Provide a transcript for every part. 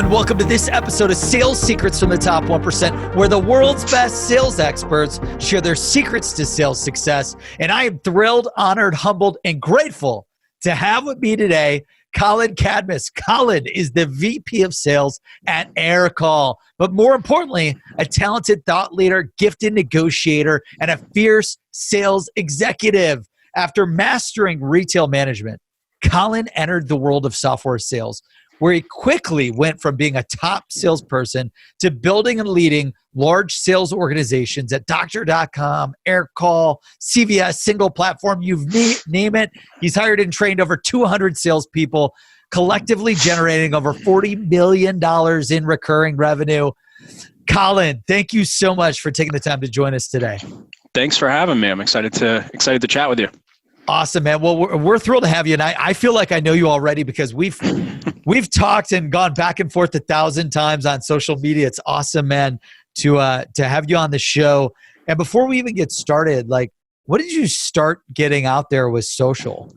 and welcome to this episode of Sales Secrets from the Top 1%, where the world's best sales experts share their secrets to sales success. And I am thrilled, honored, humbled, and grateful to have with me today Collin Cadmus. Collin is the VP of Sales at Aircall, but more importantly, a talented thought leader, gifted negotiator, and a fierce sales executive. After mastering retail management, Collin entered the world of software sales, where he quickly went from being a top salesperson to building and leading large sales organizations at Doctor.com, Aircall, CVS, single platform, name it. He's hired and trained over 200 salespeople, collectively generating over $40 million in recurring revenue. Collin, thank you so much for taking the time to join us today. Thanks for having me. I'm excited to chat with you. Awesome, man. Well, we're thrilled to have you, and I feel like I know you already because we've talked and gone back and forth 1,000 times on social media. It's awesome, man, to have you on the show. And before we even get started, like, what did you start getting out there with social?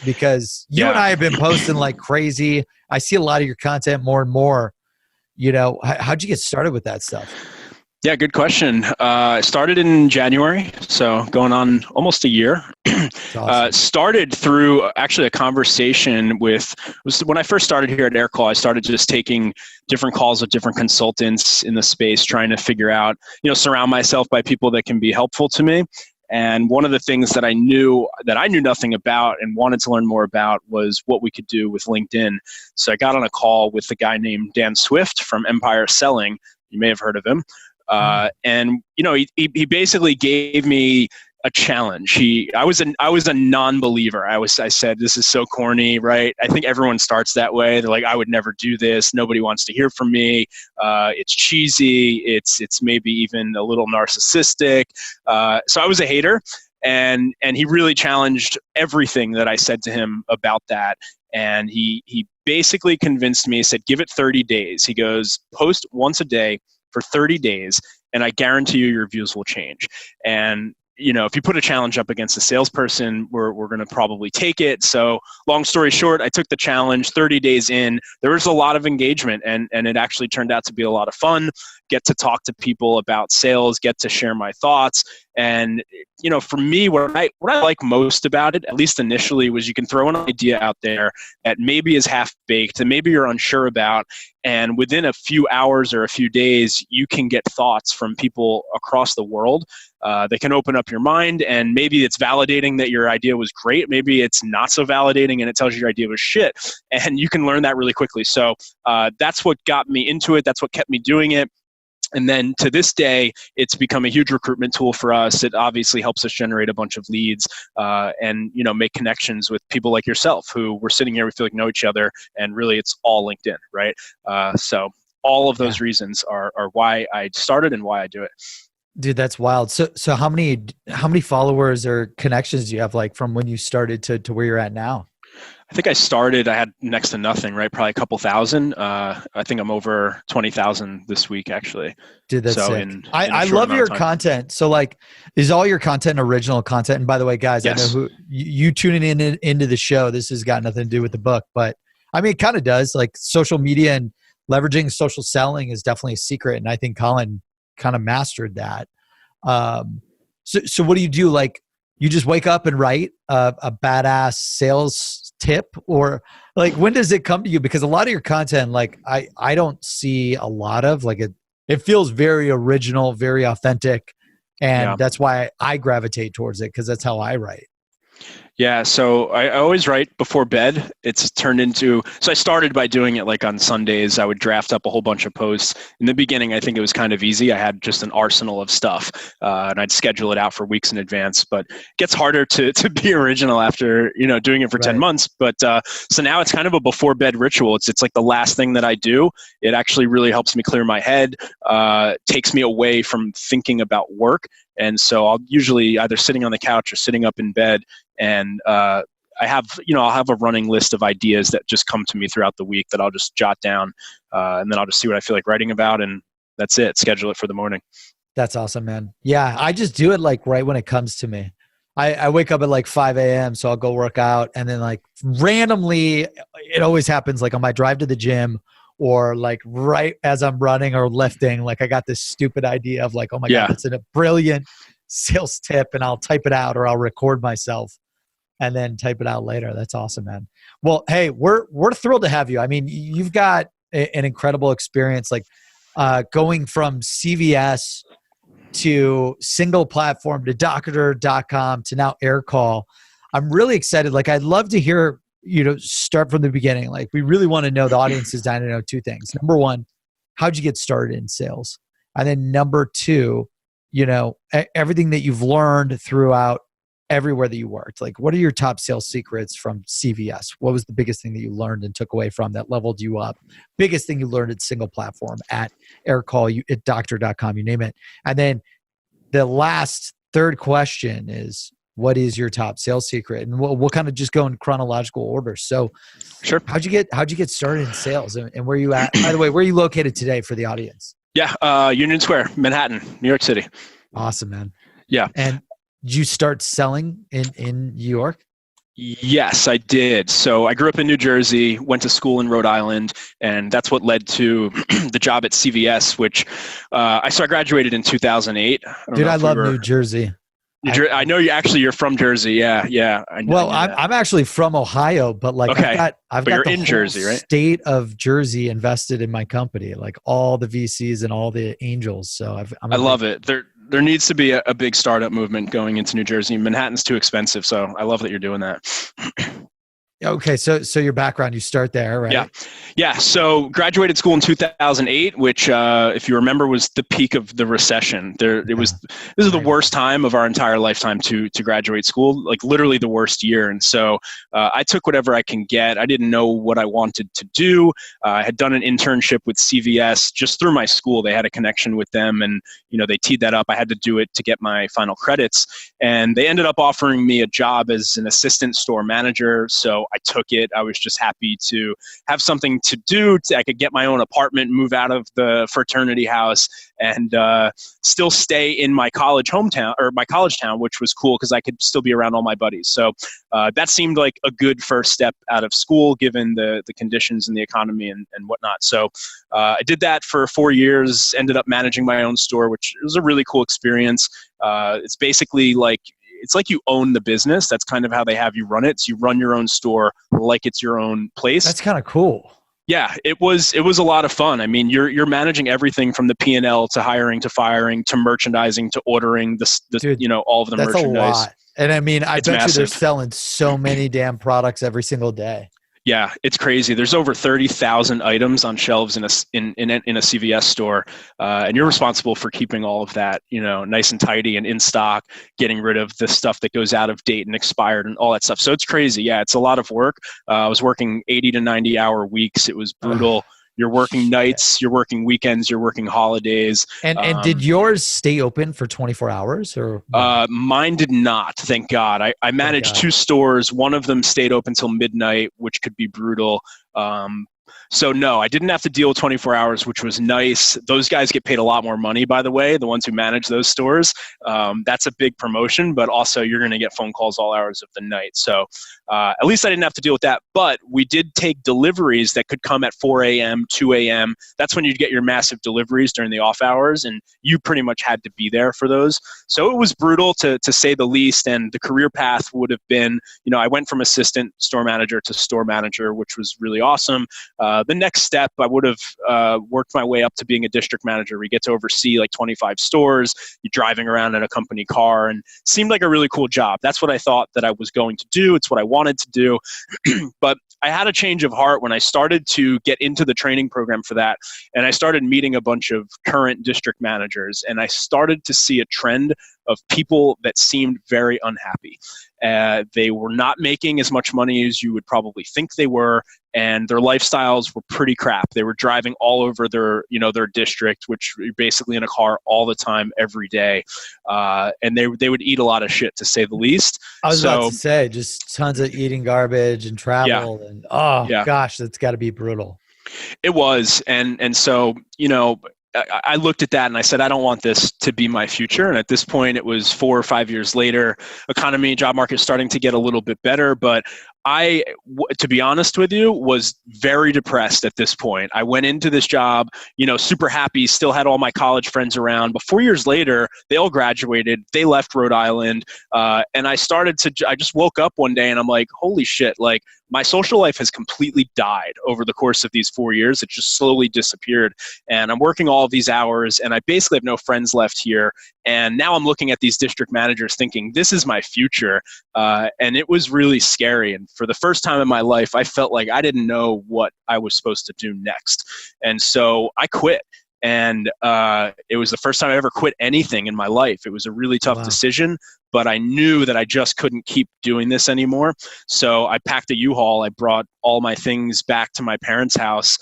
Because you and I have been posting like crazy. I see a lot of your content more and more. You know, how'd you get started with that stuff? Yeah, good question. I started in January, so going on almost a year. Awesome. Started through actually a conversation when I first started here at Aircall, I started just taking different calls with different consultants in the space, trying to figure out, surround myself by people that can be helpful to me. And one of the things that I knew nothing about and wanted to learn more about was what we could do with LinkedIn. So I got on a call with a guy named Dan Swift from Empire Selling. You may have heard of him. And he basically gave me a challenge. I was a non-believer. I said, this is so corny, right? I think everyone starts that way. They're like, I would never do this. Nobody wants to hear from me. It's cheesy. It's maybe even a little narcissistic. So I was a hater, and he really challenged everything that I said to him about that. And he basically convinced me. He said, give it 30 days. He goes, post once a day for 30 days, and I guarantee you your views will change. And if you put a challenge up against a salesperson, we're going to probably take it. So long story short, I took the challenge. 30 days in, there was a lot of engagement, and it actually turned out to be a lot of fun. Get to talk to people about sales, get to share my thoughts. And, for me, what I like most about it, at least initially, was you can throw an idea out there that maybe is half-baked and maybe you're unsure about. And within a few hours or a few days, you can get thoughts from people across the world that can open up your mind. And maybe it's validating that your idea was great. Maybe it's not so validating and it tells you your idea was shit. And you can learn that really quickly. So that's what got me into it. That's what kept me doing it. And then to this day, it's become a huge recruitment tool for us. It obviously helps us generate a bunch of leads and make connections with people like yourself who we're sitting here, we feel like know each other, and really it's all LinkedIn, right? So all of those reasons are why I started and why I do it. Dude, that's wild. So how many followers or connections do you have, like, from when you started to where you're at now? I think I had next to nothing, right? Probably a couple thousand. I think I'm over 20,000 this week, actually. Dude, that's sick. I love your content. So, like, is all your content original content? And by the way, guys, yes. I know you tuning into the show. This has got nothing to do with the book, but I mean, it kind of does. Like, social media and leveraging social selling is definitely a secret. And I think Collin kind of mastered that. So what do you do? Like, you just wake up and write a badass sales tip, or like, when does it come to you? Because a lot of your content, like, I don't see a lot of, like, it feels very original, very authentic. And that's why I gravitate towards it, because that's how I write. Yeah, so I always write before bed. It's turned into, so I started by doing it like on Sundays. I would draft up a whole bunch of posts. In the beginning, I think it was kind of easy. I had just an arsenal of stuff, and I'd schedule it out for weeks in advance. But it gets harder to be original after doing it for 10 months. But so now it's kind of a before bed ritual. It's like the last thing that I do. It actually really helps me clear my head, takes me away from thinking about work. And so I'll usually either sitting on the couch or sitting up in bed, and I'll have a running list of ideas that just come to me throughout the week that I'll just jot down, and then I'll just see what I feel like writing about, and that's it. Schedule it for the morning. That's awesome, man. Yeah, I just do it like right when it comes to me. I wake up at like 5 a.m. so I'll go work out, and then like randomly, it always happens like on my drive to the gym or like right as I'm running or lifting, like I got this stupid idea of like, oh my God, that's a brilliant sales tip, and I'll type it out or I'll record myself and then type it out later. That's awesome, man. Well, hey, we're thrilled to have you. I mean, you've got an incredible experience, like going from CVS to single platform to doctor.com to now Aircall. I'm really excited. Like, I'd love to hear, start from the beginning. Like, we really want to know, the audience is dying to know two things. Number one, how'd you get started in sales? And then number two, everything that you've learned throughout everywhere that you worked. Like, what are your top sales secrets from CVS? What was the biggest thing that you learned and took away from that leveled you up? Biggest thing you learned at single platform, at Aircall, at doctor.com, you name it. And then the last third question is, what is your top sales secret? And we'll kind of just go in chronological order. So sure. How'd you get started in sales, and where are you at? By the way, where are you located today for the audience? Yeah. Union Square, Manhattan, New York City. Awesome, man. Yeah. And did you start selling in New York? Yes, I did. So I grew up in New Jersey, went to school in Rhode Island, and that's what led to the job at CVS, which I graduated in 2008. Dude, I love New Jersey. I know you're from Jersey. Yeah. I'm actually from Ohio, but like, okay. I've got the in whole Jersey, right? State of Jersey invested in my company, like all the VCs and all the angels. So I love it. There needs to be a big startup movement going into New Jersey. Manhattan's too expensive, so I love that you're doing that. Okay, so your background, you start there, right? Yeah. So graduated school in 2008, which, if you remember, was the peak of the recession. This is the worst time of our entire lifetime to graduate school, like literally the worst year. And so I took whatever I can get. I didn't know what I wanted to do. I had done an internship with CVS just through my school. They had a connection with them, and they teed that up. I had to do it to get my final credits, and they ended up offering me a job as an assistant store manager. So I took it. I was just happy to have something to do. I could get my own apartment, move out of the fraternity house, and still stay in my college hometown, or my college town, which was cool because I could still be around all my buddies. So that seemed like a good first step out of school, given the conditions in the economy and whatnot. So I did that for 4 years, ended up managing my own store, which was a really cool experience. It's basically like, it's like you own the business. That's kind of how they have you run it. So you run your own store like it's your own place. That's kind of cool. Yeah, it was a lot of fun. I mean, you're managing everything from the P&L to hiring to firing to merchandising to ordering Dude, all of the that's merchandise. That's a lot. And I mean, I bet massive. you they're selling so many damn products every single day. Yeah, it's crazy. There's over 30,000 items on shelves in a CVS store, and you're responsible for keeping all of that, nice and tidy and in stock, getting rid of the stuff that goes out of date and expired and all that stuff. So it's crazy. Yeah, it's a lot of work. I was working 80 to 90-hour weeks. It was brutal. You're working nights, you're working weekends, you're working holidays. And did yours stay open for 24 hours or? Mine did not, thank God. I managed 2 stores. One of them stayed open till midnight, which could be brutal. So no, I didn't have to deal with 24 hours, which was nice. Those guys get paid a lot more money, by the way, the ones who manage those stores. That's a big promotion, but also you're going to get phone calls all hours of the night. So at least I didn't have to deal with that. But we did take deliveries that could come at 4 a.m., 2 a.m. That's when you'd get your massive deliveries during the off hours, and you pretty much had to be there for those. So it was brutal to say the least, and the career path would have been, I went from assistant store manager to store manager, which was really awesome. The next step, I would have worked my way up to being a district manager. We get to oversee like 25 stores. You're driving around in a company car, and seemed like a really cool job. That's what I thought that I was going to do. It's what I wanted to do. But I had a change of heart when I started to get into the training program for that. And I started meeting a bunch of current district managers, and I started to see a trend of people that seemed very unhappy. They were not making as much money as you would probably think they were, and their lifestyles were pretty crap. They were driving all over their district, which you're basically in a car all the time, every day. And they would eat a lot of shit, to say the least. I was about to say, just tons of eating garbage and travel, and gosh, that's got to be brutal. It was, and so I looked at that and I said, I don't want this to be my future. And at this point, it was 4 or 5 years later, economy, job market starting to get a little bit better, but to be honest with you, was very depressed at this point. I went into this job, super happy, still had all my college friends around. But 4 years later, they all graduated. They left Rhode Island. And I just woke up one day and I'm like, holy shit, like my social life has completely died over the course of these 4 years. It just slowly disappeared. And I'm working all of these hours and I basically have no friends left here. And now I'm looking at these district managers thinking, this is my future. And it was really scary. And for the first time in my life, I felt like I didn't know what I was supposed to do next. And so I quit. And it was the first time I ever quit anything in my life. It was a really tough decision, but I knew that I just couldn't keep doing this anymore. So I packed a U-Haul. I brought all my things back to my parents' house,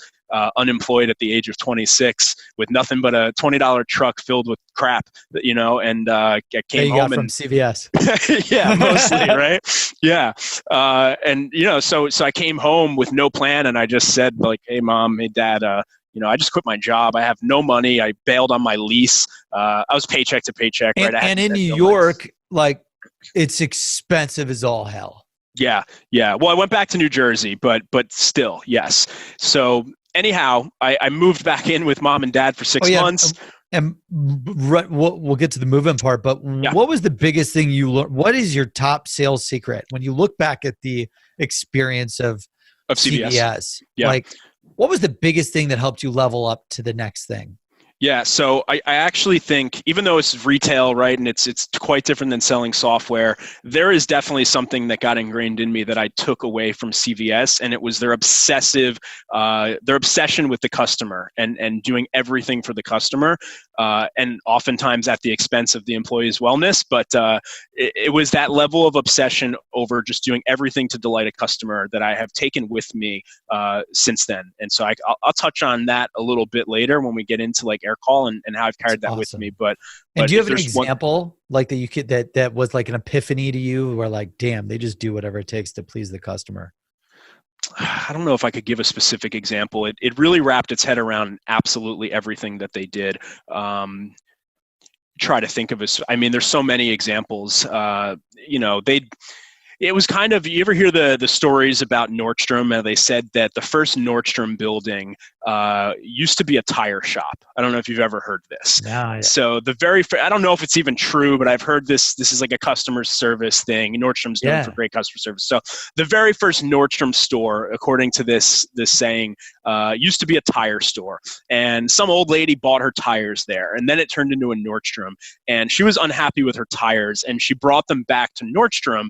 unemployed at the age of 26, with nothing but a $20 truck filled with crap, and I came home from CVS. Yeah, mostly, right? Yeah. So I came home with no plan, and I just said, like, hey, Mom, hey, Dad, I just quit my job. I have no money. I bailed on my lease. I was paycheck to paycheck. Right? And in New York, like, it's expensive as all hell. Yeah. Well, I went back to New Jersey, but still, yes. So anyhow, I moved back in with Mom and Dad for 6 months. And we'll get to the move-in part, but what was the biggest thing you learned? What is your top sales secret when you look back at the experience of CVS? Yeah. Like, what was the biggest thing that helped you level up to the next thing? Yeah, so I actually think, even though it's retail, right, and it's quite different than selling software, there is definitely something that got ingrained in me that I took away from CVS, and it was their obsession with the customer and doing everything for the customer, and oftentimes at the expense of the employee's wellness. But it was that level of obsession over just doing everything to delight a customer that I have taken with me since then. And so I'll touch on that a little bit later when we get into like Aircall and how I've carried that with me. But do you have an example like that you could that was like an epiphany to you, where like, damn, they just do whatever it takes to please the customer? I don't know if I could give a specific example. It really wrapped its head around absolutely everything that they did. Try to think of there's so many examples. It was kind of, you ever hear the stories about Nordstrom? They said that the first Nordstrom building used to be a tire shop. I don't know if you've ever heard this. No, So I don't know if it's even true, but I've heard this is like a customer service thing. Nordstrom's known for great customer service. So the very first Nordstrom store, according to this saying, used to be a tire store. And some old lady bought her tires there. And then it turned into a Nordstrom. And she was unhappy with her tires. And she brought them back to Nordstrom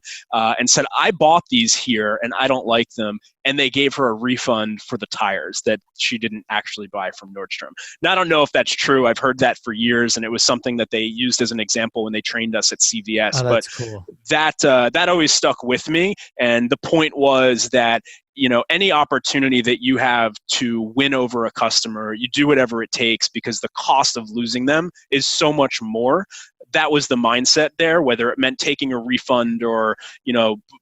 and said, I bought these here and I don't like them. And they gave her a refund for the tires that she didn't actually buy from Nordstrom. Now, I don't know if that's true. I've heard that for years, and it was something that they used as an example when they trained us at CVS. Oh, that's cool. That always stuck with me. And the point was that, any opportunity that you have to win over a customer, you do whatever it takes, because the cost of losing them is so much more. That was the mindset there, whether it meant taking a refund or,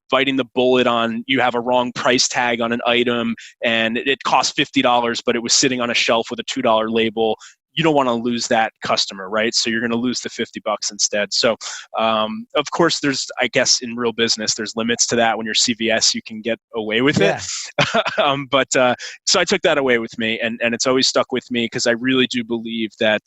biting the bullet on, you have a wrong price tag on an item and it cost $50, but it was sitting on a shelf with a $2 label. You don't want to lose that customer, right? So you're going to lose the $50 instead. So, of course, there's, I guess, in real business, there's limits to that. When you're CVS, you can get away with it. So I took that away with me, and it's always stuck with me, because I really do believe that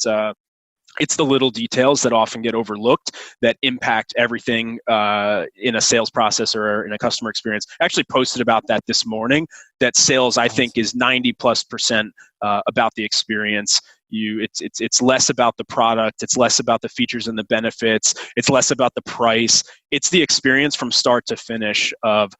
it's the little details that often get overlooked that impact everything in a sales process or in a customer experience. I actually posted about that this morning, that sales, I think, is 90+% about the experience. It's less about the product. It's less about the features and the benefits. It's less about the price. It's the experience from start to finish of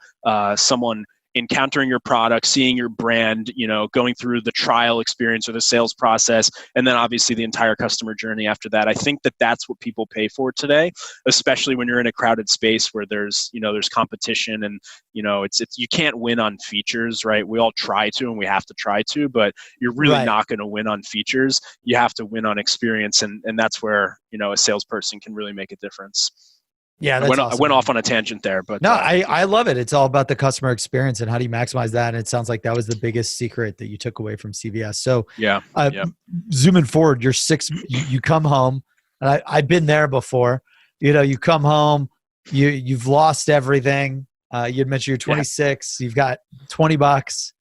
someone encountering your product, seeing your brand, going through the trial experience or the sales process, and then obviously the entire customer journey after that. I think that that's what people pay for today, especially when you're in a crowded space where there's competition, and it's you can't win on features, right? We all try to, and we have to try to, but you're really not going to win on features. You have to win on experience, and that's where a salesperson can really make a difference. Yeah, that's awesome. I went off on a tangent there, but no, I love it. It's all about the customer experience and how do you maximize that. And it sounds like that was the biggest secret that you took away from CVS. So zooming forward, you come home, and I've been there before. You come home, you've lost everything. You'd mentioned you're 26. You've got $20.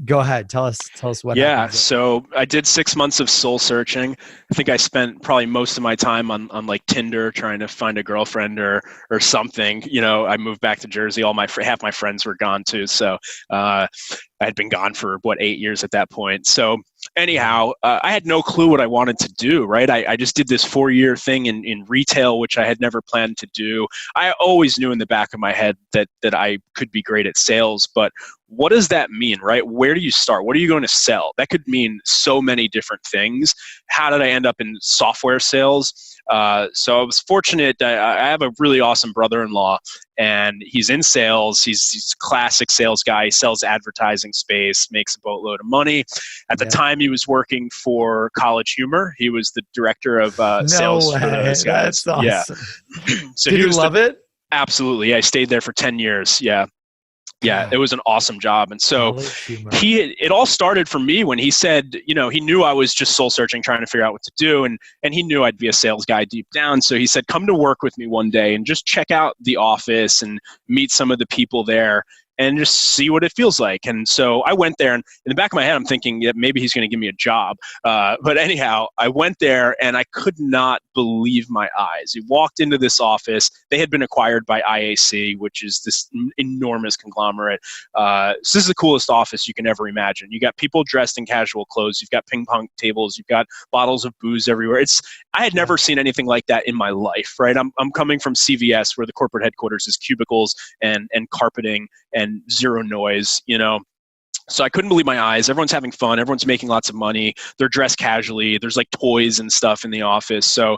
Go ahead. Tell us what happened. So I did 6 months of soul searching. I think I spent probably most of my time on like Tinder trying to find a girlfriend or something. I moved back to Jersey. Half my friends were gone too. So I had been gone for 8 years at that point. So anyhow, I had no clue what I wanted to do, right? I just did this 4-year thing in retail, which I had never planned to do. I always knew in the back of my head that I could be great at sales, but what does that mean, right? Where do you start? What are you going to sell? That could mean so many different things. How did I end up in software sales? So I was fortunate. I have a really awesome brother-in-law, and he's in sales. He's a classic sales guy. He sells advertising space, makes a boatload of money. At the time, he was working for College Humor. He was the director of sales for those guys. That's awesome. Yeah. So Did you love it? Absolutely. I stayed there for 10 years. Yeah, it was an awesome job. And so it all started for me when he said, he knew I was just soul searching, trying to figure out what to do. And he knew I'd be a sales guy deep down. So he said, come to work with me one day and just check out the office and meet some of the people there and just see what it feels like. And so I went there, and in the back of my head, I'm thinking that maybe he's going to give me a job. But anyhow, I went there, and I could not believe my eyes. He walked into this office. They had been acquired by IAC, which is this enormous conglomerate. So this is the coolest office you can ever imagine. You got people dressed in casual clothes. You've got ping pong tables. You've got bottles of booze everywhere. I had never seen anything like that in my life, right? I'm coming from CVS, where the corporate headquarters is cubicles and carpeting and zero noise, So I couldn't believe my eyes. Everyone's having fun. Everyone's making lots of money. They're dressed casually. There's like toys and stuff in the office. So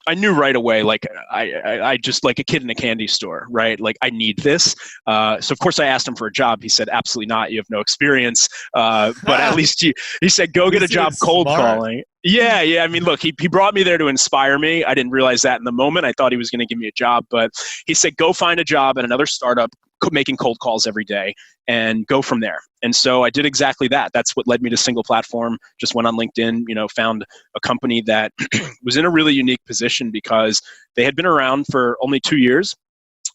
I knew right away, like I just like a kid in a candy store, right? Like I need this. So of course I asked him for a job. He said, absolutely not. You have no experience. But at least he said, go get a job cold calling. Yeah. I mean, look, he brought me there to inspire me. I didn't realize that in the moment. I thought he was going to give me a job, but he said, go find a job at another startup making cold calls every day and go from there. And so I did exactly that. That's what led me to Single Platform. Just went on LinkedIn, found a company that was in a really unique position because they had been around for only 2 years.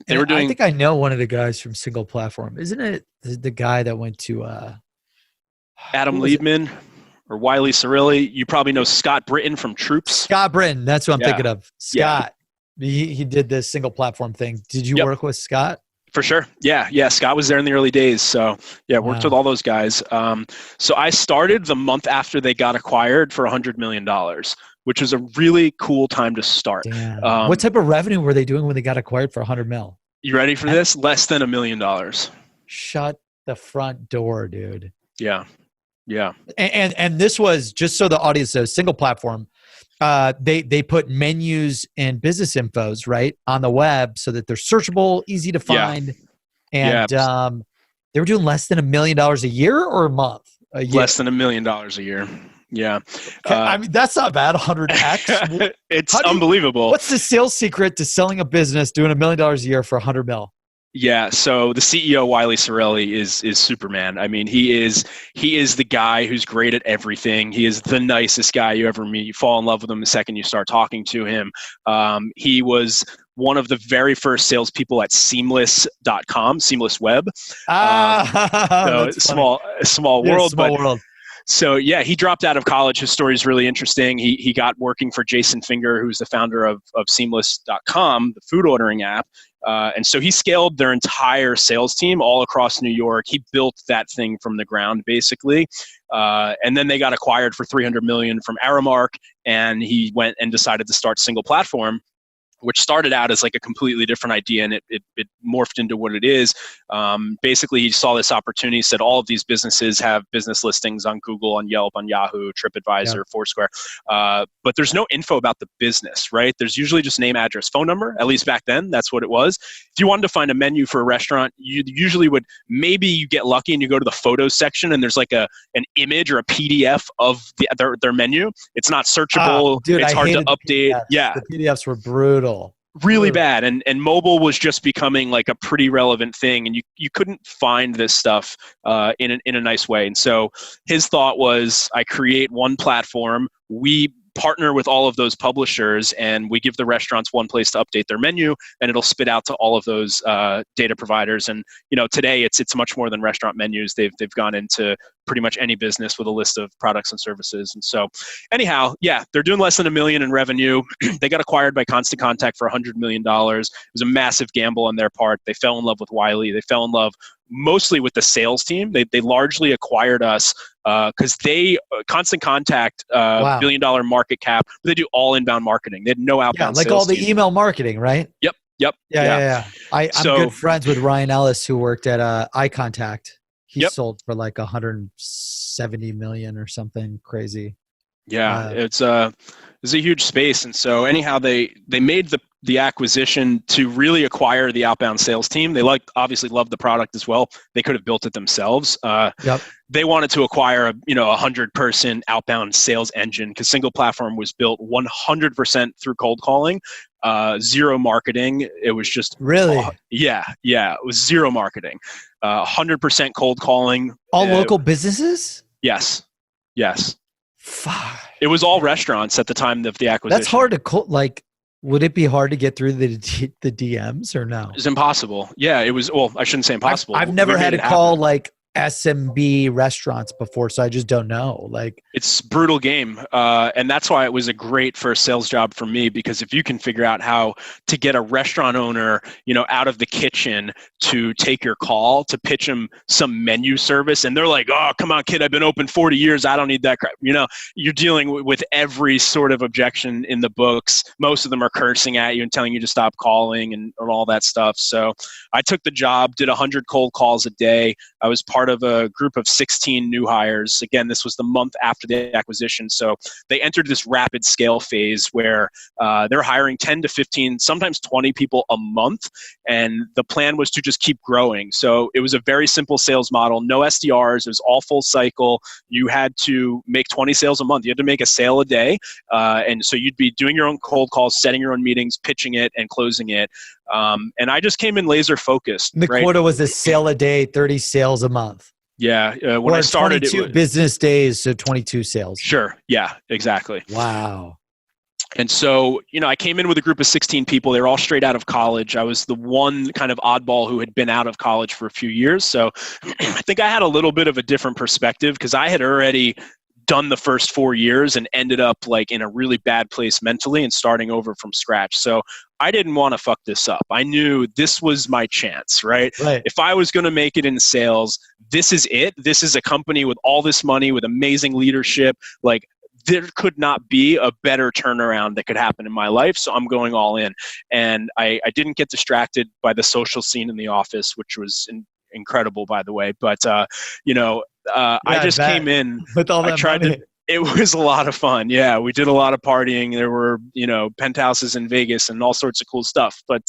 I think I know one of the guys from Single Platform. Isn't it the guy that went to Adam Liebman or Wiley Cirilli? You probably know Scott Britton from Troops. Scott Britton, that's what I'm thinking of. Scott. He did this Single Platform thing. Did you work with Scott? For sure. Yeah. Scott was there in the early days. So worked with all those guys. So I started the month after they got acquired for $100 million, which was a really cool time to start. What type of revenue were they doing when they got acquired for $100 million? You ready for this? Less than $1 million. Shut the front door, dude. Yeah. And this was, just so the audience knows, Single Platform. They put menus and business infos right on the web so that they're searchable, easy to find. And they were doing less than $1 million a year or a month? Less than $1 million a year. Yeah. I mean, that's not bad. 100x. It's unbelievable. What's the sales secret to selling a business doing $1 million a year for $100 million? Yeah, so the CEO Wiley Cirilli is Superman. I mean, he is the guy who's great at everything. He is the nicest guy you ever meet. You fall in love with him the second you start talking to him. He was one of the very first salespeople at Seamless.com, Seamless Web. So small world, world. So he dropped out of college. His story is really interesting. He got working for Jason Finger, who's the founder of Seamless.com, the food ordering app. And so he scaled their entire sales team all across New York. He built that thing from the ground, basically. And then they got acquired for $300 million from Aramark, and he went and decided to start Single Platform, which started out as like a completely different idea, and it morphed into what it is. Basically, he saw this opportunity, said all of these businesses have business listings on Google, on Yelp, on Yahoo, TripAdvisor, Foursquare, but there's no info about the business, right? There's usually just name, address, phone number. At least back then, that's what it was. If you wanted to find a menu for a restaurant, you usually would, maybe you get lucky and you go to the photos section and there's like an image or a PDF of their menu. It's not searchable. Dude, it's hard to update. The PDFs were brutal. Really bad. And mobile was just becoming like a pretty relevant thing, and you couldn't find this stuff in a nice way. And so his thought was, I create one platform. We partner with all of those publishers, and we give the restaurants one place to update their menu, and it'll spit out to all of those data providers. And today it's much more than restaurant menus. They've gone into pretty much any business with a list of products and services. And so anyhow, yeah, they're doing less than $1 million in revenue. They got acquired by Constant Contact for $100 million. It was a massive gamble on their part. They fell in love with Wiley. They fell in love mostly with the sales team. They largely acquired us because Constant Contact, Wow. $1 billion market cap, but they do all inbound marketing. They had no outbound like sales all the team. email marketing, right? Yep. Yeah. I'm good friends with Ryan Ellis, who worked at Eye Contact. He sold for like 170 million or something crazy. Yeah, it's a huge space. And so anyhow, they made the acquisition to really acquire the outbound sales team. They obviously loved the product as well. They could have built it themselves. They wanted to acquire a 100-person outbound sales engine because Single Platform was built 100% through cold calling, zero marketing. It was just really, it was zero marketing, 100% cold calling. All local businesses. Yes. Fuck. It was all restaurants at the time of the acquisition. That's hard to would it be hard to get through the DMs or no? It's impossible. Yeah, it was. Well, I shouldn't say impossible. I've never had to call like SMB restaurants before, so I just don't know. It's brutal game, and that's why it was a great first sales job for me, because if you can figure out how to get a restaurant owner, out of the kitchen to take your call, to pitch them some menu service, and they're like, "Oh, come on, kid, I've been open 40 years. I don't need that crap." You're dealing with every sort of objection in the books. Most of them are cursing at you and telling you to stop calling and all that stuff. So I took the job, did 100 cold calls a day. I was part of a group of 16 new hires. Again, this was the month after the acquisition. So they entered this rapid scale phase where they're hiring 10 to 15, sometimes 20 people a month. And the plan was to just keep growing. So it was a very simple sales model, no SDRs. It was all full cycle. You had to make 20 sales a month. You had to make a sale a day. And so you'd be doing your own cold calls, setting your own meetings, pitching it, and closing it. And I just came in laser focused. The quota was a sale a day, 30 sales a month. Yeah. When I started, 22 business days, so 22 sales. Sure. Yeah, exactly. Wow. And so, I came in with a group of 16 people. They were all straight out of college. I was the one kind of oddball who had been out of college for a few years. So I think I had a little bit of a different perspective because I had already done the first 4 years and ended up in a really bad place mentally and starting over from scratch. So I didn't want to fuck this up. I knew this was my chance, right? If I was going to make it in sales, this is it. This is a company with all this money, with amazing leadership. There could not be a better turnaround that could happen in my life. So I'm going all in. And I didn't get distracted by the social scene in the office, which was incredible, by the way. But, I just came in with all that money. It was a lot of fun. Yeah, we did a lot of partying. There were, penthouses in Vegas and all sorts of cool stuff. But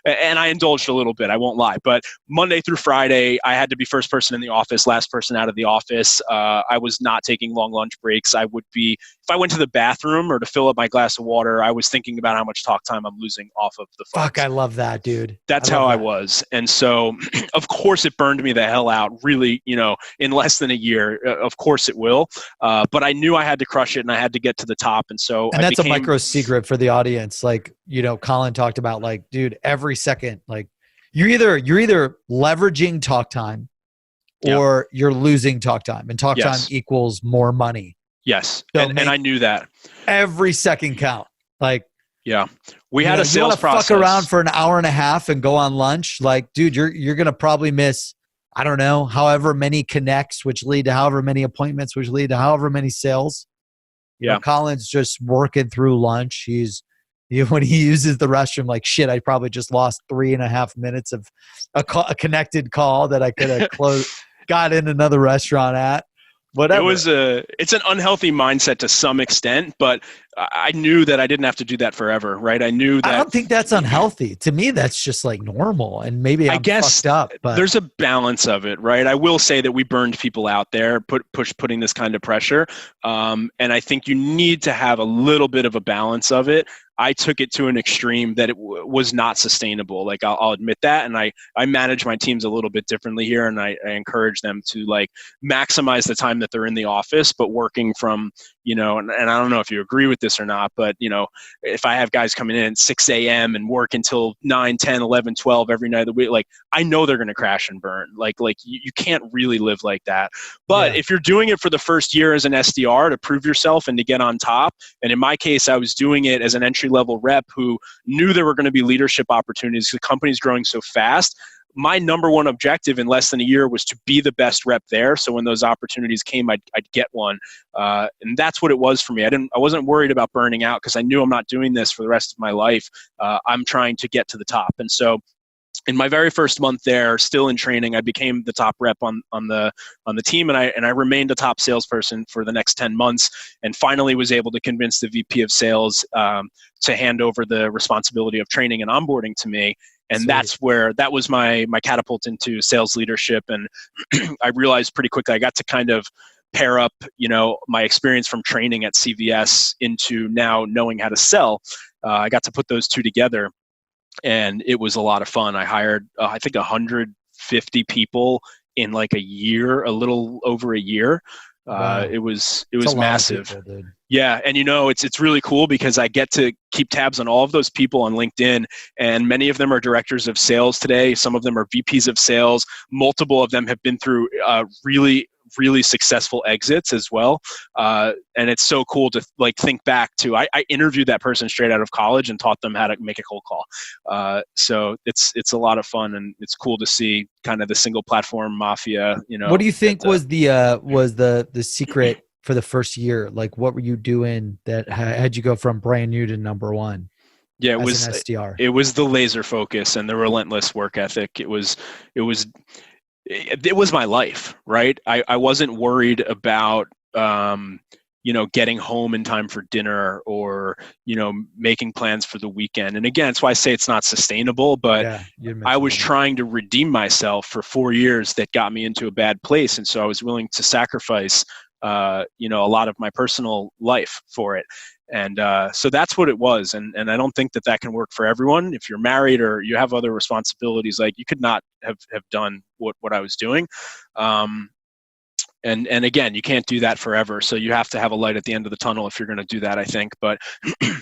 and I indulged a little bit, I won't lie. But Monday through Friday, I had to be first person in the office, last person out of the office. I was not taking long lunch breaks. I would be, if I went to the bathroom or to fill up my glass of water, I was thinking about how much talk time I'm losing off of the phone. Fuck, I love that, dude. That's how I was. And so, of course, it burned me the hell out, really, in less than a year. Of course it will. But I knew I had to crush it and I had to get to the top. And so that's a micro secret for the audience. Collin talked about dude, every second, you're either leveraging talk time or you're losing talk time, and talk time equals more money. Yes. So and I knew that every second count. We had a sales process. Fuck around for an hour and a half and go on lunch. Dude, you're going to probably miss, I don't know, however many connects, which lead to however many appointments, which lead to however many sales. Collin's just working through lunch. When he uses the restroom, shit, I probably just lost 3.5 minutes of a connected call that I could have got in another restaurant at. Whatever. It's an unhealthy mindset to some extent, but I knew that I didn't have to do that forever, right? I knew that. I don't think that's unhealthy. To me, that's just normal, and maybe I'm fucked up. But there's a balance of it, right? I will say that we burned people out there, putting this kind of pressure, and I think you need to have a little bit of a balance of it. I took it to an extreme that it was not sustainable. Like I'll admit that. And I manage my teams a little bit differently here. And I encourage them to like maximize the time that they're in the office, but working from, and I don't know if you agree with this or not, but if I have guys coming in at 6 a.m. and work until 9, 10, 11, 12 every night of the week, like I know they're going to crash and burn. Like you can't really live like that. But if you're doing it for the first year as an SDR to prove yourself and to get on top, and in my case, I was doing it as an entry-level rep who knew there were going to be leadership opportunities. The company's growing so fast. My number one objective in less than a year was to be the best rep there. So when those opportunities came, I'd get one. And that's what it was for me. I wasn't worried about burning out because I knew I'm not doing this for the rest of my life. I'm trying to get to the top. And so in my very first month there, still in training, I became the top rep on the team, and I remained a top salesperson for the next 10 months, and finally was able to convince the VP of sales to hand over the responsibility of training and onboarding to me. And Sweet. That was my catapult into sales leadership. And I realized pretty quickly I got to kind of pair up, my experience from training at CVS into now knowing how to sell. I got to put those two together, and it was a lot of fun. I hired, I think, 150 people in like a little over a year. Wow. It was massive. People, yeah. And it's really cool because I get to keep tabs on all of those people on LinkedIn, and many of them are directors of sales today. Some of them are VPs of sales. Multiple of them have been through really successful exits as well. And it's so cool to like think back to, I interviewed that person straight out of college and taught them how to make a cold call. So it's a lot of fun, and it's cool to see kind of the single platform mafia, What do you think was the secret for the first year? Like, what were you doing that had you go from brand new to number one? Yeah, it was an SDR. It was the laser focus and the relentless work ethic. It was my life, right? I wasn't worried about, getting home in time for dinner or, making plans for the weekend. And again, that's why I say it's not sustainable, but I was trying to redeem myself for 4 years that got me into a bad place. And so I was willing to sacrifice, a lot of my personal life for it. And so that's what it was. And I don't think that can work for everyone. If you're married or you have other responsibilities, like you could not have done what I was doing. And again, you can't do that forever. So you have to have a light at the end of the tunnel if you're going to do that, I think. But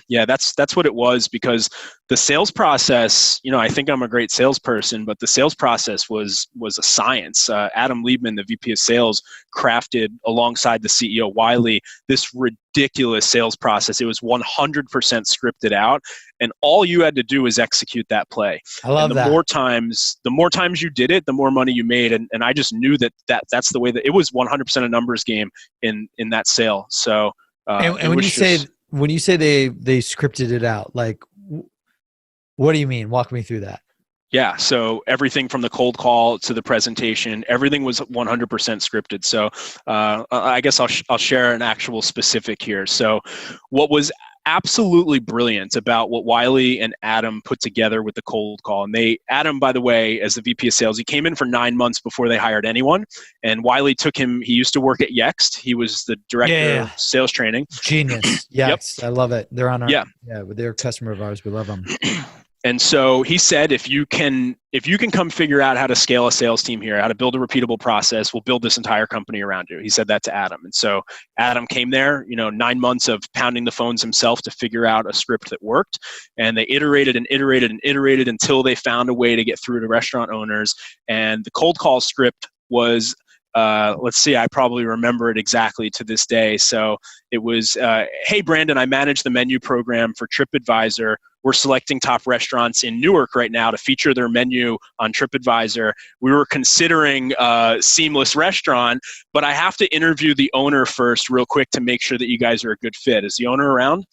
yeah, that's what it was, because the sales process, I think I'm a great salesperson, but the sales process was a science. Adam Liebman, the VP of sales, crafted alongside the CEO, Wiley, this ridiculous sales process. It was 100% scripted out, and all you had to do was execute that play. I love that. The more times you did it, the more money you made. And I just knew that's the way that it was. 100% a numbers game in that sale. So and when you say they scripted it out, like, what do you mean? Walk me through that. Yeah. So everything from the cold call to the presentation, everything was 100% scripted. So I guess I'll share an actual specific here. So what was absolutely brilliant about what Wiley and Adam put together with the cold call. And Adam, by the way, as the VP of sales, he came in for 9 months before they hired anyone. And Wiley took him, he used to work at Yext. He was the director of sales training. Genius. Yext. Yep. I love it. They're on our, they're a customer of ours. We love them. And so he said, if you can come figure out how to scale a sales team here, how to build a repeatable process, we'll build this entire company around you. He said that to Adam. And so Adam came there, 9 months of pounding the phones himself to figure out a script that worked. And they iterated and iterated and iterated until they found a way to get through to restaurant owners. And the cold call script was, let's see, I probably remember it exactly to this day. So it was, hey, Brandon, I manage the menu program for TripAdvisor. We're selecting top restaurants in Newark right now to feature their menu on TripAdvisor. We were considering Seamless Restaurant, but I have to interview the owner first real quick to make sure that you guys are a good fit. Is the owner around?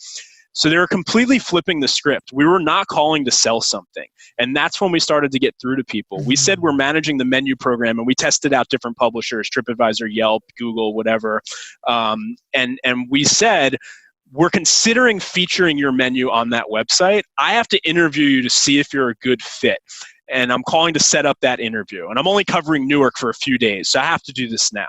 So they were completely flipping the script. We were not calling to sell something. And that's when we started to get through to people. We said we're managing the menu program, and we tested out different publishers, TripAdvisor, Yelp, Google, whatever. And we said, we're considering featuring your menu on that website. I have to interview you to see if you're a good fit. And I'm calling to set up that interview. And I'm only covering Newark for a few days, so I have to do this now.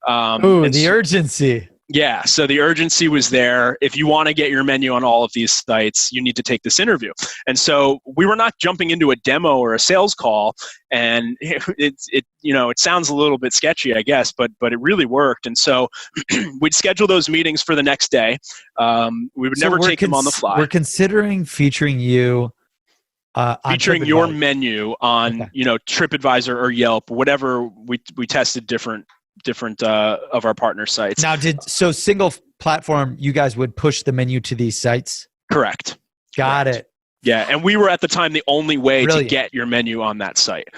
The urgency. Yeah, so the urgency was there. If you want to get your menu on all of these sites, you need to take this interview. And so we were not jumping into a demo or a sales call, and it sounds a little bit sketchy, I guess, but it really worked. And so we'd schedule those meetings for the next day. We would never take them on the fly. We're considering featuring you. Featuring your menu on TripAdvisor or Yelp, whatever. We tested different of our partner sites. Now, single platform, you guys would push the menu to these sites? Correct. Got it. Yeah, and we were at the time the only way to get your menu on that site.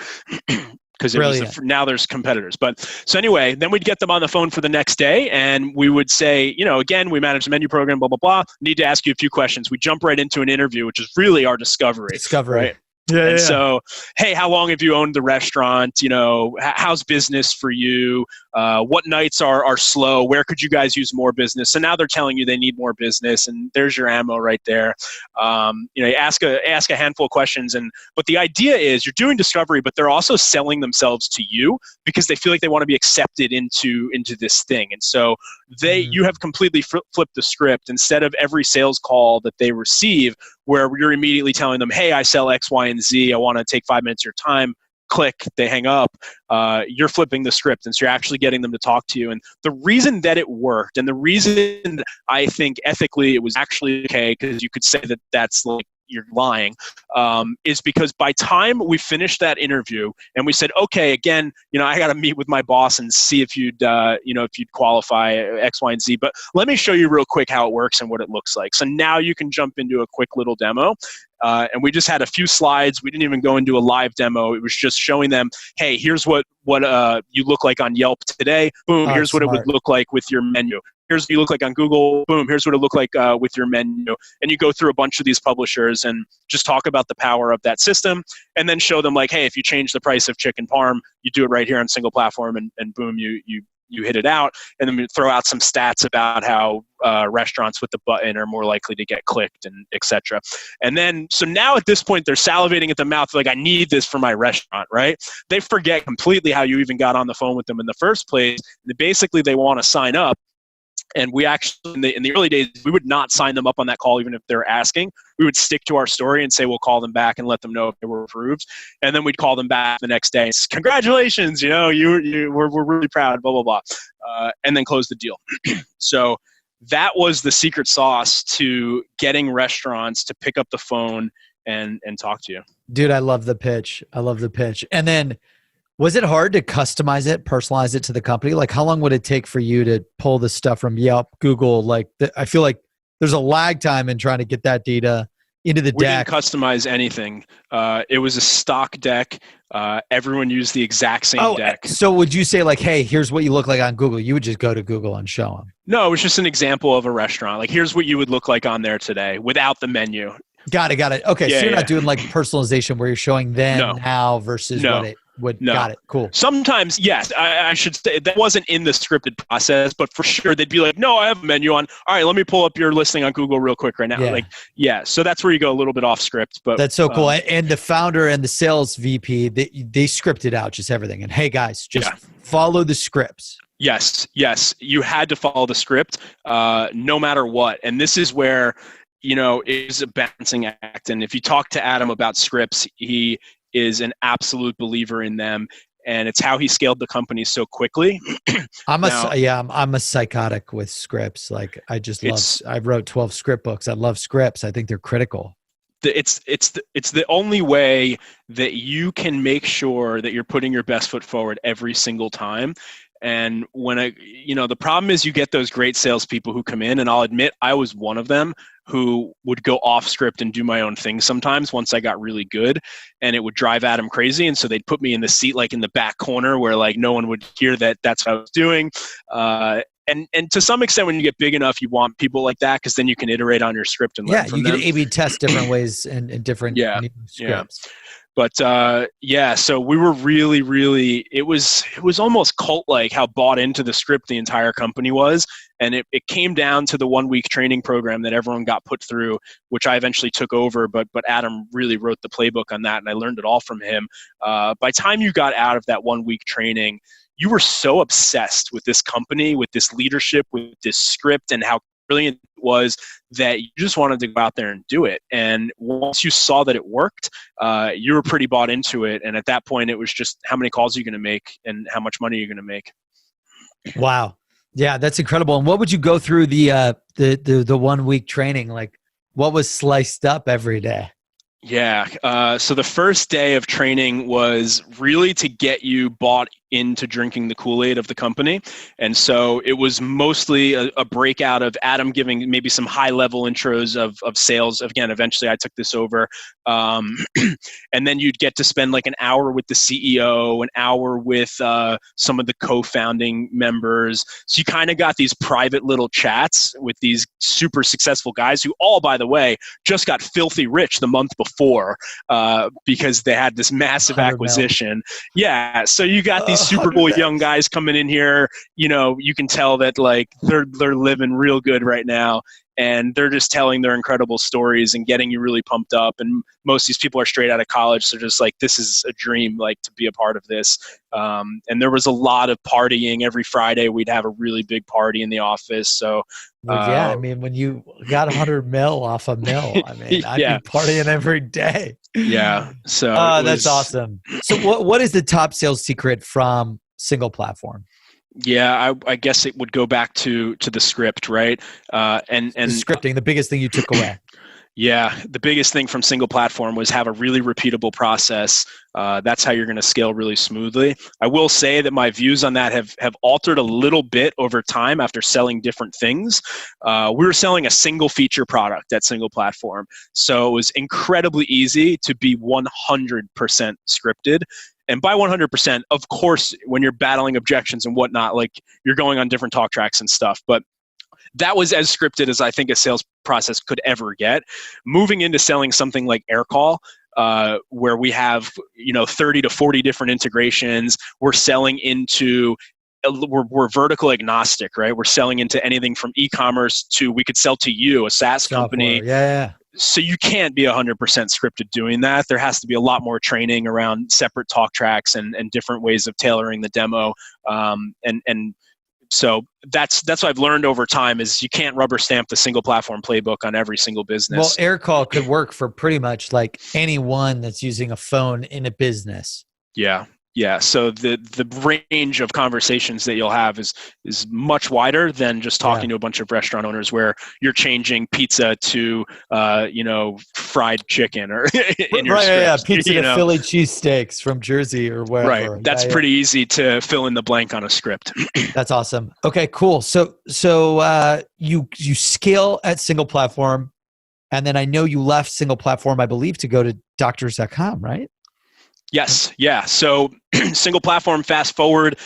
Because now there's competitors. But so anyway, then we'd get them on the phone for the next day, and we would say, again, we manage the menu program, blah, blah, blah. Need to ask you a few questions. We jump right into an interview, which is really our discovery. Right? Yeah. So, hey, how long have you owned the restaurant? How's business for you? What nights are slow? Where could you guys use more business? So now they're telling you they need more business, and there's your ammo right there. You ask a handful of questions, but the idea is you're doing discovery, but they're also selling themselves to you because they feel like they want to be accepted into this thing. And so you have completely flipped the script. Instead of every sales call that they receive, where you're immediately telling them, hey, I sell X, Y, and Z. I want to take 5 minutes of your time. Click, they hang up. You're flipping the script, and so you're actually getting them to talk to you. And the reason that it worked, and the reason I think ethically it was actually okay, because you could say that that's like you're lying, is because by time we finished that interview and we said, okay, again, I got to meet with my boss and see if you'd qualify X, Y, and Z. But let me show you real quick how it works and what it looks like. So now you can jump into a quick little demo. And we just had a few slides. We didn't even go into a live demo. It was just showing them, hey, here's what you look like on Yelp today. Boom, here's what it would look like with your menu. Here's what you look like on Google. Boom, here's what it looked like with your menu. And you go through a bunch of these publishers and just talk about the power of that system, and then show them like, hey, if you change the price of chicken parm, you do it right here on single platform, and boom, you hit it out. And then we throw out some stats about how restaurants with the button are more likely to get clicked, and et cetera. And then, so now at this point, they're salivating at the mouth, like, I need this for my restaurant, right? They forget completely how you even got on the phone with them in the first place. Basically, they want to sign up. And we actually, in the early days, we would not sign them up on that call, even if they're asking. We would stick to our story and say, we'll call them back and let them know if they were approved. And then we'd call them back the next day. Congratulations, we're really proud, blah, blah, blah. And then close the deal. So that was the secret sauce to getting restaurants to pick up the phone and talk to you. Dude, I love the pitch. And then, was it hard to customize it, personalize it to the company? Like, how long would it take for you to pull the stuff from Yelp, Google? I feel like there's a lag time in trying to get that data into the deck. We didn't customize anything. It was a stock deck. Everyone used the exact same deck. So would you say like, hey, here's what you look like on Google? You would just go to Google and show them. No, it was just an example of a restaurant. Like, here's what you would look like on there today without the menu. Got it. Okay, so you're not doing like personalization where you're showing them now versus what it would. No. Got it. Cool. Sometimes, yes, I should say that wasn't in the scripted process, but for sure they'd be like, no, I have a menu on. All right, let me pull up your listing on Google real quick right now. So that's where you go a little bit off script. But that's so cool. And the founder and the sales VP, they scripted out just everything. And hey, guys, just follow the scripts. Yes. You had to follow the script no matter what. And this is where, it is a balancing act. And if you talk to Adam about scripts, he is an absolute believer in them. And it's how he scaled the company so quickly. I'm a psychotic with scripts. Like, I wrote 12 script books. I love scripts. I think they're critical. It's the only way that you can make sure that you're putting your best foot forward every single time. And when the problem is you get those great salespeople who come in, and I'll admit I was one of them who would go off script and do my own thing sometimes once I got really good, and it would drive Adam crazy. And so they'd put me in the seat, like in the back corner where like no one would hear that that's what I was doing. And to some extent, when you get big enough, you want people like that because then you can iterate on your script and learn from them. You can A/B test different ways and different scripts. Yeah. But so we were really, really, it was almost cult-like how bought into the script the entire company was. And it came down to the 1-week training program that everyone got put through, which I eventually took over. But Adam really wrote the playbook on that, and I learned it all from him. By the time you got out of that 1-week training, you were so obsessed with this company, with this leadership, with this script, and how brilliant it was that you just wanted to go out there and do it. And once you saw that it worked, you were pretty bought into it. And at that point, it was just how many calls are you going to make and how much money are you going to make. Wow. Yeah, that's incredible. And what would you go through the 1 week training? Like, what was sliced up every day? Yeah. So the first day of training was really to get you bought into drinking the Kool-Aid of the company. And so it was mostly a breakout of Adam giving maybe some high-level intros of sales. Again, eventually I took this over. And then you'd get to spend like an hour with the CEO, an hour with some of the co-founding members. So you kind of got these private little chats with these super successful guys who all, by the way, just got filthy rich the month before because they had this massive acquisition. Yeah. So you got these super cool young guys coming in here. You know, you can tell that like they're living real good right now. And they're just telling their incredible stories and getting you really pumped up. And most of these people are straight out of college. So just like, this is a dream, like to be a part of this. And there was a lot of partying every Friday. We'd have a really big party in the office. So yeah, I mean, when you got 100 mil off a mill, I mean, I'd be partying every day. Yeah. So that's awesome. So what is the top sales secret from single platform? Yeah, I guess it would go back to the script, right? And the scripting, the biggest thing you took away. Yeah, the biggest thing from single platform was have a really repeatable process. That's how you're going to scale really smoothly. I will say that my views on that have altered a little bit over time after selling different things. We were selling a single feature product at single platform. So it was incredibly easy to be 100% scripted. And by 100%, of course, when you're battling objections and whatnot, like you're going on different talk tracks and stuff. But that was as scripted as I think a sales process could ever get. Moving into selling something like Aircall, where we have 30 to 40 different integrations, we're selling into we're vertical agnostic, right? We're selling into anything from e-commerce to we could sell to you, a SaaS company. Yeah. So you can't be 100% scripted doing that. There has to be a lot more training around separate talk tracks and different ways of tailoring the demo. And so that's what I've learned over time is you can't rubber stamp the single platform playbook on every single business. Well, Aircall could work for pretty much like anyone that's using a phone in a business. Yeah. Yeah, so the range of conversations that you'll have is much wider than just talking to a bunch of restaurant owners where you're changing pizza to fried chicken or in your script, pizza to Philly cheesesteaks from Jersey or wherever. Right, that's pretty easy to fill in the blank on a script. That's awesome. Okay, cool. So you scale at single platform, and then I know you left single platform, I believe, to go to doctors.com, right? Yes. Yeah. So single platform, fast forward,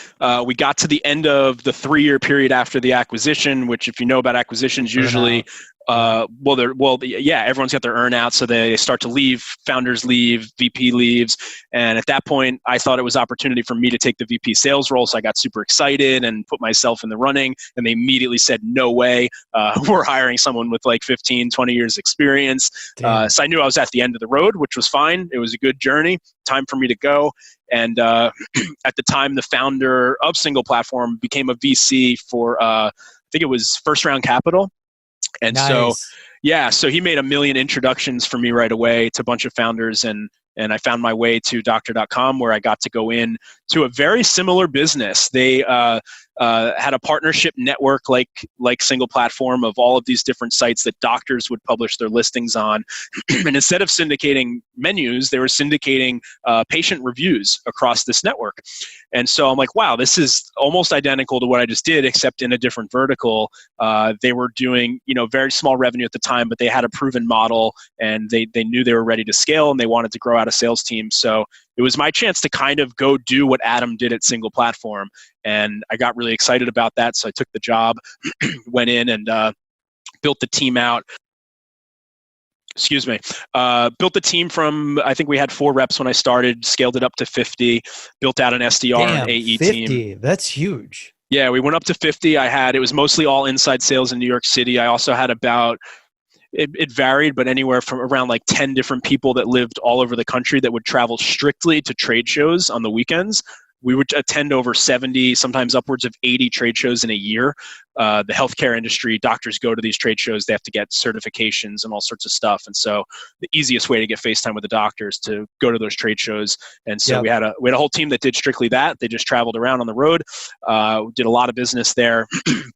we got to the end of the 3-year period after the acquisition, which if you know about acquisitions, usually, everyone's got their earn out. So they start to leave, founders leave, VP leaves. And at that point, I thought it was opportunity for me to take the VP sales role. So I got super excited and put myself in the running. And they immediately said, no way. We're hiring someone with like 15, 20 years experience. So I knew I was at the end of the road, which was fine. It was a good journey. Time for me to go. And at the time, the founder of Single Platform became a VC for, I think it was first round capital. And so he made 1 million introductions for me right away to a bunch of founders. And I found my way to doctor.com where I got to go in to a very similar business. They had a partnership network like Single Platform of all of these different sites that doctors would publish their listings on. And instead of syndicating menus, they were syndicating patient reviews across this network. And so I'm like, wow, this is almost identical to what I just did, except in a different vertical. They were doing, very small revenue at the time, but they had a proven model and they knew they were ready to scale and they wanted to grow out a sales team. So it was my chance to kind of go do what Adam did at Single Platform. And I got really excited about that. So I took the job, went in and built the team out. Built the team from, I think we had 4 reps when I started, scaled it up to 50, built out an SDR and AE 50. team. That's huge. Yeah, we went up to 50. It was mostly all inside sales in New York City. I also had it varied, but anywhere from around like 10 different people that lived all over the country that would travel strictly to trade shows on the weekends. we would attend over 70, sometimes upwards of 80 trade shows in a year. The healthcare industry, doctors go to these trade shows, they have to get certifications and all sorts of stuff. And so the easiest way to get FaceTime with the doctor is to go to those trade shows. And so we had a whole team that did strictly that. They just traveled around on the road, did a lot of business there.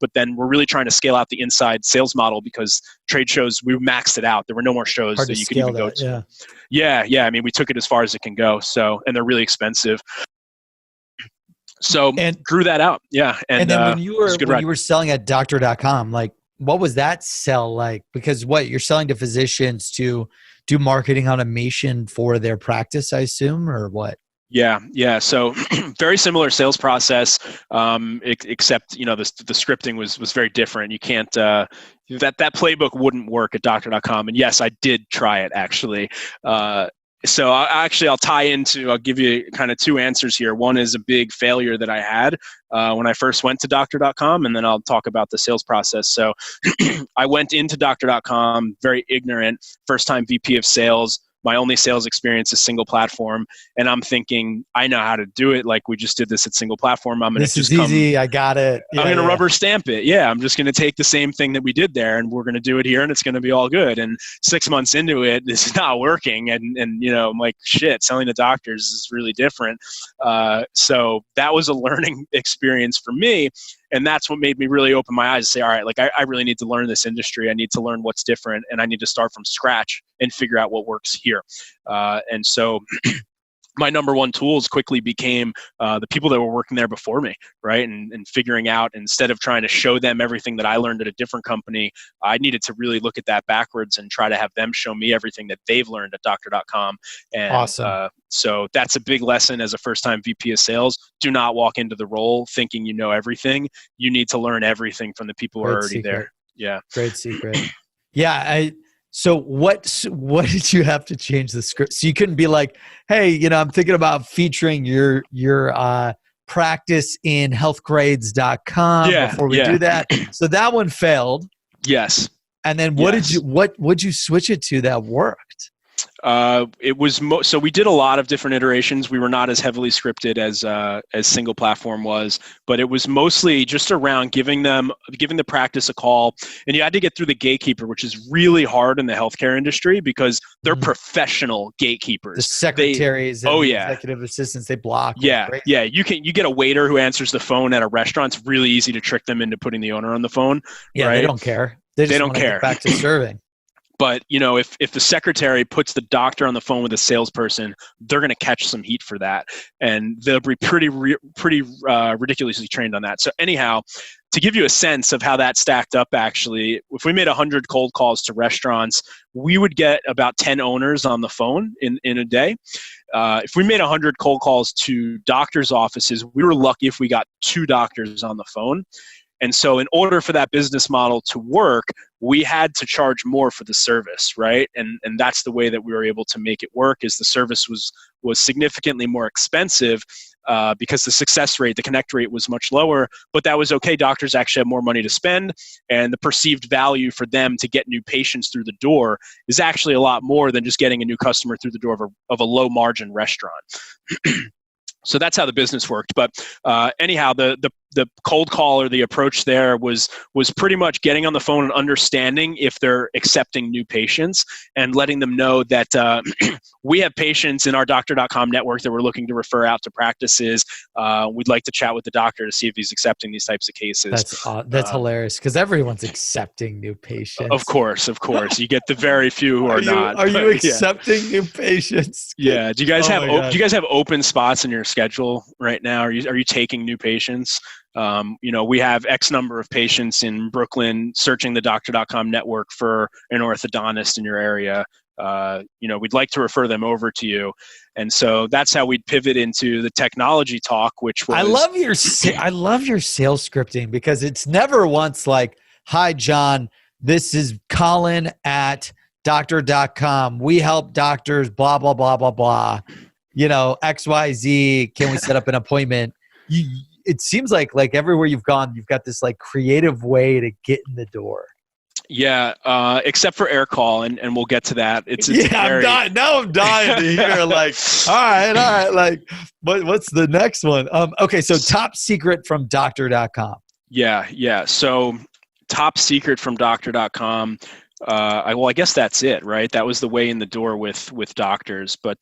But then we're really trying to scale out the inside sales model, because trade shows, we maxed it out. There were no more shows that you could even go to. Yeah. I mean, we took it as far as it can go. So, and they're really expensive. So grew that out. Yeah. And then when you were selling at doctor.com, like, what was that sell like? Because you're selling to physicians to do marketing automation for their practice, I assume, or what? Yeah. So very similar sales process, except, the scripting was very different. You can't, that playbook wouldn't work at doctor.com. And yes, I did try it actually. So I'll give you kind of two answers here. One is a big failure that I had when I first went to doctor.com, and then I'll talk about the sales process. So I went into doctor.com very ignorant, first time VP of sales. My only sales experience is single platform. And I'm thinking, I know how to do it. Like, we just did this at single platform. This is easy. I got it. I'm going to rubber stamp it. Yeah. I'm just going to take the same thing that we did there, and we're going to do it here, and it's going to be all good. And 6 months into it, this is not working. And I'm like, shit, selling to doctors is really different. So that was a learning experience for me. And that's what made me really open my eyes and say, all right, like I really need to learn this industry. I need to learn what's different, and I need to start from scratch and figure out what works here. And so my number one tools quickly became the people that were working there before me, right? And figuring out, instead of trying to show them everything that I learned at a different company, I needed to really look at that backwards and try to have them show me everything that they've learned at doctor.com. And awesome. So that's a big lesson as a first-time VP of sales. Do not walk into the role thinking you know everything. You need to learn everything from the people who are already there. Yeah. Great secret. Yeah. So what did you have to change the script? So you couldn't be like, hey, I'm thinking about featuring your practice in healthgrades.com before we do that. So that one failed. Yes. And then what'd you switch it to that worked? It was so we did a lot of different iterations. We were not as heavily scripted as single platform was, but it was mostly just around giving the practice a call. And you had to get through the gatekeeper, which is really hard in the healthcare industry because they're professional gatekeepers. The secretaries and the executive assistants, they block. Yeah. You get a waiter who answers the phone at a restaurant. It's really easy to trick them into putting the owner on the phone. Yeah, right? They don't care. They don't care. Get back to serving. But, if the secretary puts the doctor on the phone with a salesperson, they're going to catch some heat for that. And they'll be pretty ridiculously trained on that. So anyhow, to give you a sense of how that stacked up, actually, if we made 100 cold calls to restaurants, we would get about 10 owners on the phone in a day. If we made 100 cold calls to doctors' offices, we were lucky if we got 2 doctors on the phone. And so in order for that business model to work, we had to charge more for the service, right? And that's the way that we were able to make it work, is the service was significantly more expensive because the success rate, the connect rate was much lower, but that was okay. Doctors actually have more money to spend, and the perceived value for them to get new patients through the door is actually a lot more than just getting a new customer through the door of a low margin restaurant. So that's how the business worked. But anyhow, the cold call, or the approach there was pretty much getting on the phone and understanding if they're accepting new patients, and letting them know that we have patients in our doctor.com network that we're looking to refer out to practices. We'd like to chat with the doctor to see if he's accepting these types of cases. That's hilarious, because everyone's accepting new patients. Of course. You get the very few who are not. Are you accepting new patients? Yeah. Do you guys have open spots in your schedule right now? Are you taking new patients? We have X number of patients in Brooklyn searching the doctor.com network for an orthodontist in your area. We'd like to refer them over to you. And so that's how we'd pivot into the technology talk, which was... I love your sales scripting, because it's never once like, hi, John, this is Collin at doctor.com. We help doctors, blah, blah, blah, blah, blah. XYZ, can we set up an appointment? It seems like everywhere you've gone, you've got this like creative way to get in the door. Yeah, except for Aircall, and we'll get to that. It's I'm dying. Now I'm dying to hear like, all right. Like, what's the next one? Okay, so top secret from doctor.com. Yeah. So top secret from doctor.com. I guess that's it, right? That was the way in the door with doctors. But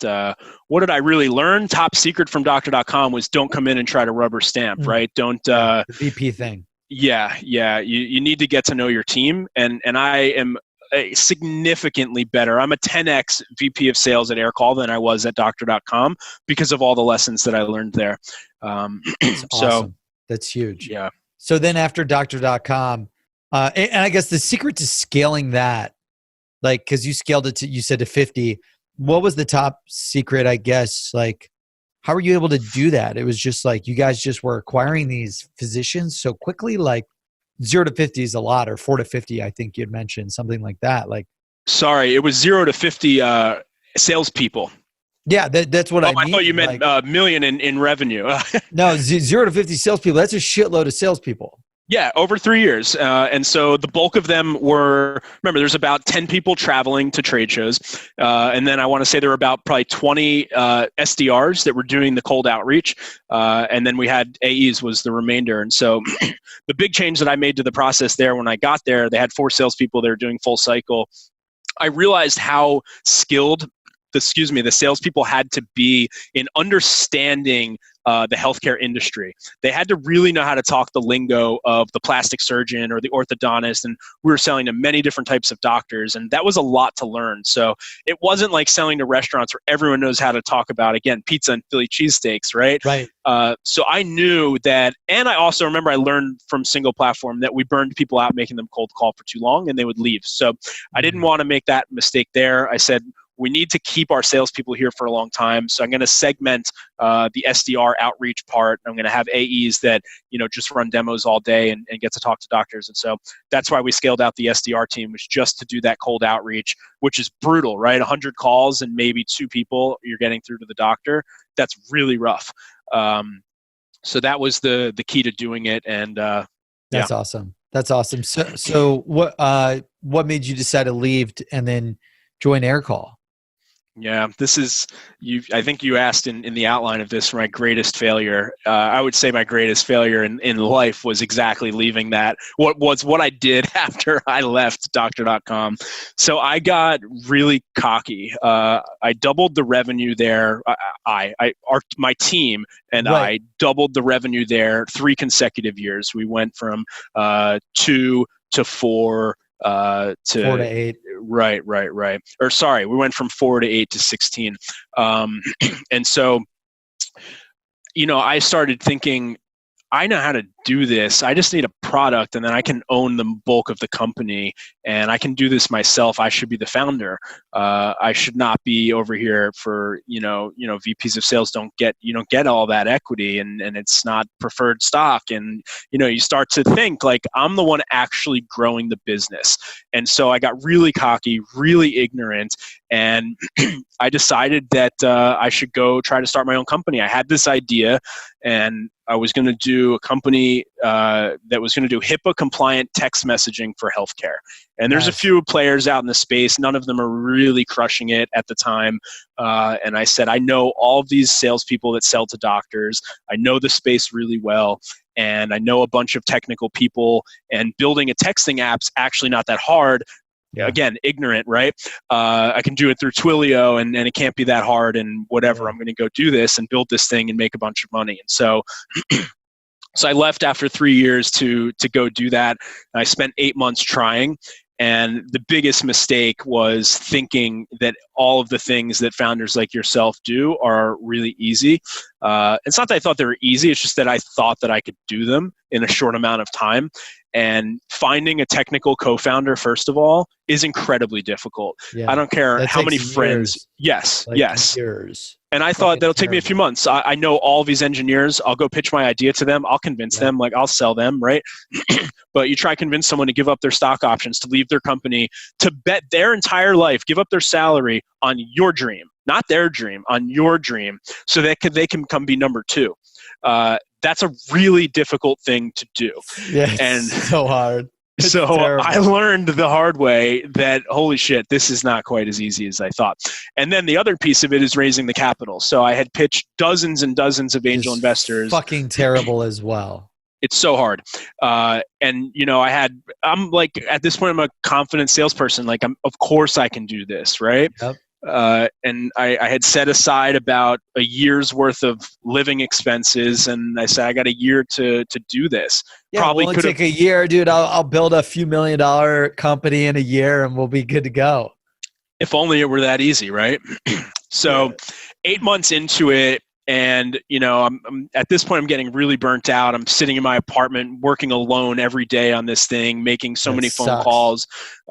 what did I really learn? Top secret from doctor.com was don't come in and try to rubber stamp, right? Don't the VP thing. Yeah. You need to get to know your team, and I am significantly better. I'm a 10x VP of sales at Aircall than I was at doctor.com because of all the lessons that I learned there. That's awesome. That's huge. Yeah. So then after doctor.com, and I guess the secret to scaling that, like, because you scaled it to, you said to 50, what was the top secret, I guess? Like, how were you able to do that? It was just like you guys just were acquiring these physicians so quickly, like 0 to 50 is a lot, or 4 to 50, I think you'd mentioned something like that. Like, sorry, it was 0 to 50 salespeople. Yeah, that's what I mean. I thought you meant million in revenue. No, 0 to 50 salespeople. That's a shitload of salespeople. Yeah, over 3 years. And so the bulk of them were, remember, there's about 10 people traveling to trade shows. And then I want to say there were about probably 20 SDRs that were doing the cold outreach. And then we had AEs was the remainder. And so the big change that I made to the process there when I got there, they had 4 salespeople that were doing full cycle. I realized how skilled the salespeople had to be in understanding the healthcare industry. They had to really know how to talk the lingo of the plastic surgeon or the orthodontist, and we were selling to many different types of doctors, and that was a lot to learn. So it wasn't like selling to restaurants where everyone knows how to talk about, again, pizza and Philly cheesesteaks, right? Right. So I knew that, and I also remember I learned from single platform that we burned people out making them cold call for too long, and they would leave. So I didn't want to make that mistake there. I said, we need to keep our salespeople here for a long time. So I'm going to segment the SDR outreach part. I'm going to have AEs that, just run demos all day and get to talk to doctors. And so that's why we scaled out the SDR team, was just to do that cold outreach, which is brutal, right? 100 calls and maybe 2 people you're getting through to the doctor. That's really rough. So that was the key to doing it. And that's awesome. That's awesome. So what made you decide to leave and then join Aircall? Yeah, this is I think you asked in the outline of this, my greatest failure. I would say my greatest failure in life was exactly leaving that. What I did after I left doctor.com. So I got really cocky. I doubled the revenue there. My team and I doubled the revenue there 3 consecutive years. We went from 2 to 4 to 4 to 8. Right. Or sorry, we went from 4 to 8 to 16. And so, I started thinking, I know how to do this. I just need a product, and then I can own the bulk of the company, and I can do this myself. I should be the founder. I should not be over here for, VPs of sales you don't get all that equity, and it's not preferred stock. And, you start to think like, I'm the one actually growing the business. And so I got really cocky, really ignorant, and I decided that I should go try to start my own company. I had this idea, and I was going to do a company that was going to do HIPAA compliant text messaging for healthcare. And there's a few players out in the space. None of them are really crushing it at the time. And I said, I know all of these salespeople that sell to doctors. I know the space really well. And I know a bunch of technical people, and building a texting app's actually not that hard. Yeah. Again, ignorant, right? I can do it through Twilio, and it can't be that hard, and whatever. I'm going to go do this and build this thing and make a bunch of money. And so so I left after 3 years to go do that. I spent 8 months trying. And the biggest mistake was thinking that all of the things that founders like yourself do are really easy. It's not that I thought they were easy. It's just that I thought that I could do them in a short amount of time. And finding a technical co-founder, first of all, is incredibly difficult. Yeah, I don't care how many friends. Yes. Years. And I thought that'll take me a few months. I know all these engineers. I'll go pitch my idea to them. I'll convince them, like I'll sell them, right? But you try to convince someone to give up their stock options, to leave their company, to bet their entire life, give up their salary on your dream, not their dream, on your dream, so that they can come be number 2. That's a really difficult thing to do. Yeah, and so hard. So terrible. I learned the hard way that, holy shit, this is not quite as easy as I thought. And then the other piece of it is raising the capital. So I had pitched dozens and dozens of angel investors. Fucking terrible as well. It's so hard. And I'm like, at this point, I'm a confident salesperson. Like, of course I can do this, right? Yep. And I had set aside about a year's worth of living expenses, and I said I got a year to do this. Yeah, Probably will could take a year, dude. I'll build a few $1 million company in a year, and we'll be good to go. If only it were that easy, right? So, 8 months into it, and I'm at this point, I'm getting really burnt out. I'm sitting in my apartment, working alone every day on this thing, making so many phone calls.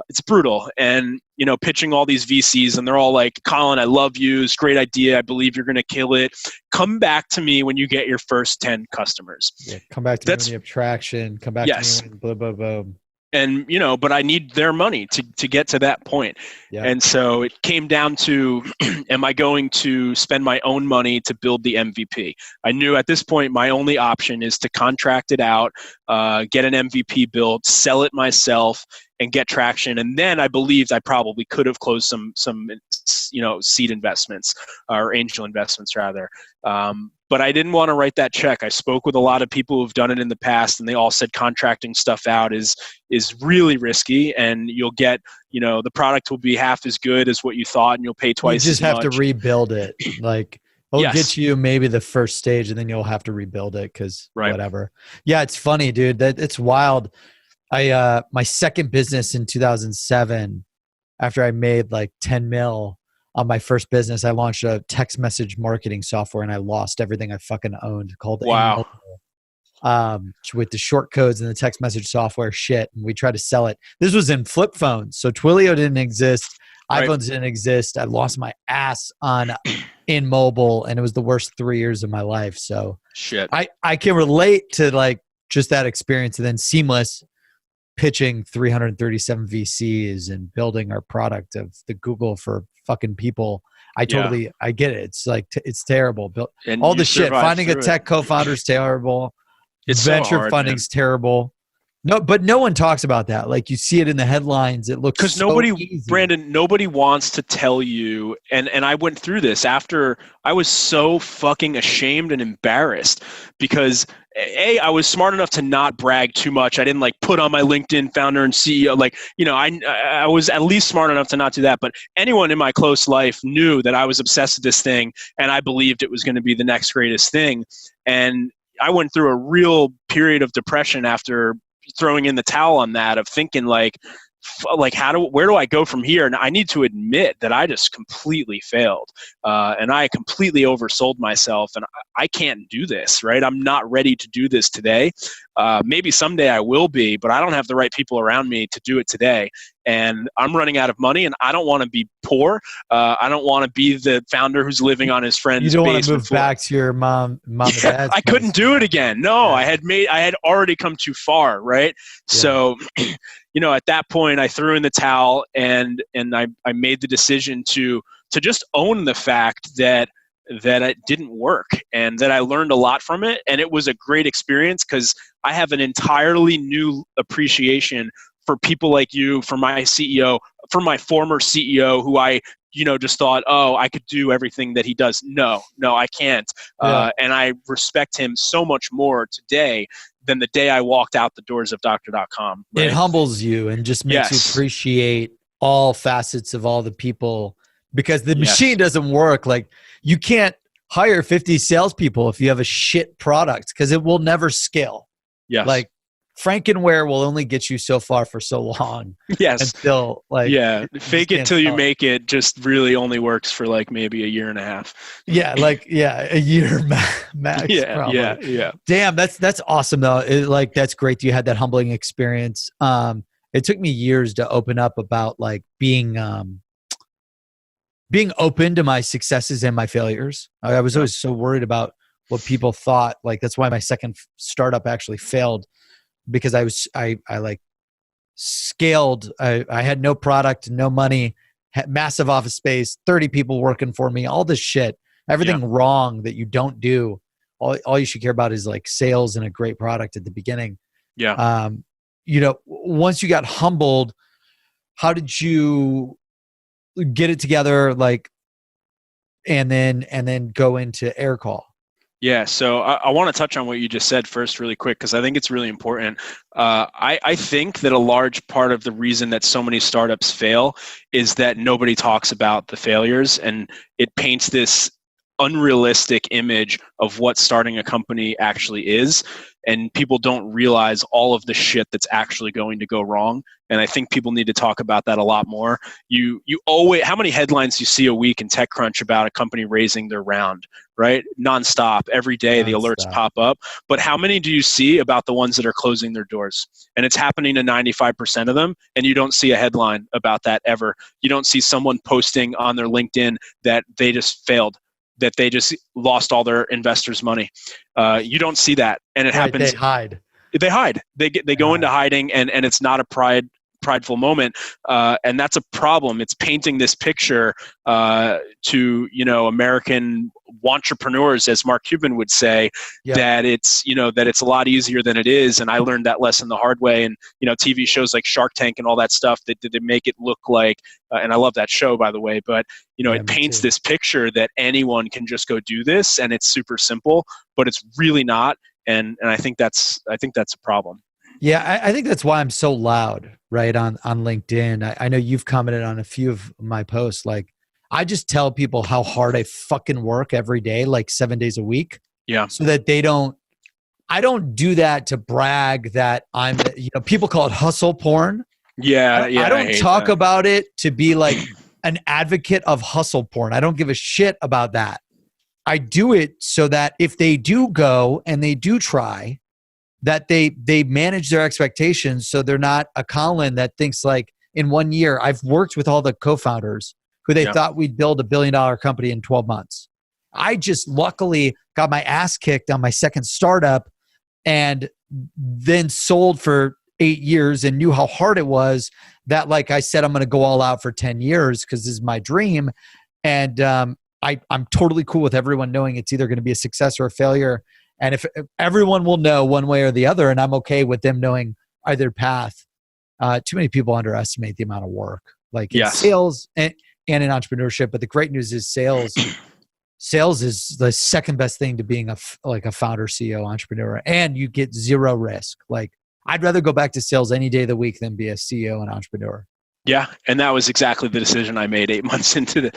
It's brutal, and pitching all these VCs, and they're all like, "Collin, I love you. It's a great idea. I believe you're going to kill it. Come back to me when you get your first 10 customers." Yeah, come back to me when you have traction. Come back to me when blah blah blah. And but I need their money to get to that point. Yeah. And so it came down to, am I going to spend my own money to build the MVP? I knew at this point my only option is to contract it out, get an MVP built, sell it myself, and get traction. And then I believed I probably could have closed some seed investments, or angel investments rather. But I didn't want to write that check. I spoke with a lot of people who've done it in the past, and they all said contracting stuff out is really risky, and you'll get, the product will be half as good as what you thought, and you'll pay twice as much. You just have to rebuild it. Like, it'll get you maybe the first stage, and then you'll have to rebuild it because whatever. Yeah, it's funny, dude. That it's wild. My second business in 2007, after I made like 10 mil on my first business, I launched a text message marketing software, and I lost everything I fucking owned called with the short codes and the text message software shit. And we tried to sell it. This was in flip phones. So Twilio didn't exist. iPhones didn't exist. I lost my ass in mobile, and it was the worst 3 years of my life. So shit. I can relate to like just that experience. And then Seamless, pitching 337 VCs and building our product of the Google for fucking people. I get it. It's like, it's terrible. And all the shit, finding a tech co-founder is terrible. It's venture so hard, funding's terrible. No, but no one talks about that. Like, you see it in the headlines. It looks because Brandon, nobody wants to tell you. And I went through this after I was so fucking ashamed and embarrassed because I was smart enough to not brag too much. I didn't like put on my LinkedIn founder and CEO. Like, I was at least smart enough to not do that. But anyone in my close life knew that I was obsessed with this thing, and I believed it was going to be the next greatest thing. And I went through a real period of depression after throwing in the towel on that, of thinking like where do I go from here? And I need to admit that I just completely failed, and I completely oversold myself, and I can't do this, right? I'm not ready to do this today. Maybe someday I will be, but I don't have the right people around me to do it today. And I'm running out of money, and I don't want to be poor. I don't want to be the founder who's living on his friend's basement. You don't want to move back to your mom and dad's I couldn't do it again. No, I had already come too far, right? Yeah. So, at that point, I threw in the towel, and I made the decision to just own the fact that it didn't work, and that I learned a lot from it. And it was a great experience because I have an entirely new appreciation for people like you, for my CEO, for my former CEO, who I just thought, oh, I could do everything that he does. No, I can't. And I respect him so much more today than the day I walked out the doors of Doctor.com. Right? It humbles you and just makes you appreciate all facets of all the people, because the machine doesn't work. Like, you can't hire 50 salespeople if you have a shit product, because it will never scale. Yes. Like, Frankenware will only get you so far for so long. Yes. Until fake it till you make it just really only works for like maybe a year and a half. A year max. Yeah. Damn, that's awesome though. That's great. You had that humbling experience. It took me years to open up about like being open to my successes and my failures. I was always so worried about what people thought. Like, that's why my second startup actually failed, because I scaled. I had no product, no money, had massive office space, 30 people working for me, all this shit, everything wrong that you don't do. All you should care about is like sales and a great product at the beginning. Yeah. once you got humbled, how did you get it together, and then go into Aircall? Yeah, so I want to touch on what you just said first really quick, because I think it's really important. I think that a large part of the reason that so many startups fail is that nobody talks about the failures, and it paints this unrealistic image of what starting a company actually is, and people don't realize all of the shit that's actually going to go wrong. And I think people need to talk about that a lot more. You always, how many headlines do you see a week in TechCrunch about a company raising their round, right? Nonstop, every day the alerts pop up. But how many do you see about the ones that are closing their doors? And it's happening to 95% of them, and you don't see a headline about that ever. You don't see someone posting on their LinkedIn that they just failed, that they just lost all their investors' money. You don't see that, and it happens. They hide. They hide. They go into hiding, and it's not a prideful moment, and that's a problem. It's painting this picture to American entrepreneurs, as Mark Cuban would say, that it's a lot easier than it is. And I learned that lesson the hard way. And TV shows like Shark Tank and all that stuff, that they make it look like, and I love that show, by the way, but it paints this picture that anyone can just go do this, and it's super simple, but it's really not. And I think that's a problem. Yeah, I think that's why I'm so loud, right, on LinkedIn. I know you've commented on a few of my posts. I just tell people how hard I fucking work every day, 7 days a week. Yeah. So that I don't do that to brag that I'm, people call it hustle porn. Yeah. I don't talk about it to be an advocate of hustle porn. I don't give a shit about that. I do it so that if they do go and they do try, that they manage their expectations, so they're not a Collin that thinks in 1 year. I've worked with all the co-founders who they thought we'd build $1 billion company in 12 months. I just luckily got my ass kicked on my second startup, and then sold for 8 years and knew how hard it was. That I said, I'm going to go all out for 10 years because this is my dream. And I'm totally cool with everyone knowing it's either going to be a success or a failure. And if everyone will know one way or the other, and I'm okay with them knowing either path. Too many people underestimate the amount of work, in sales and in entrepreneurship. But the great news is sales is the second best thing to being a founder, CEO, entrepreneur, and you get zero risk. I'd rather go back to sales any day of the week than be a CEO and entrepreneur. Yeah, and that was exactly the decision I made 8 months into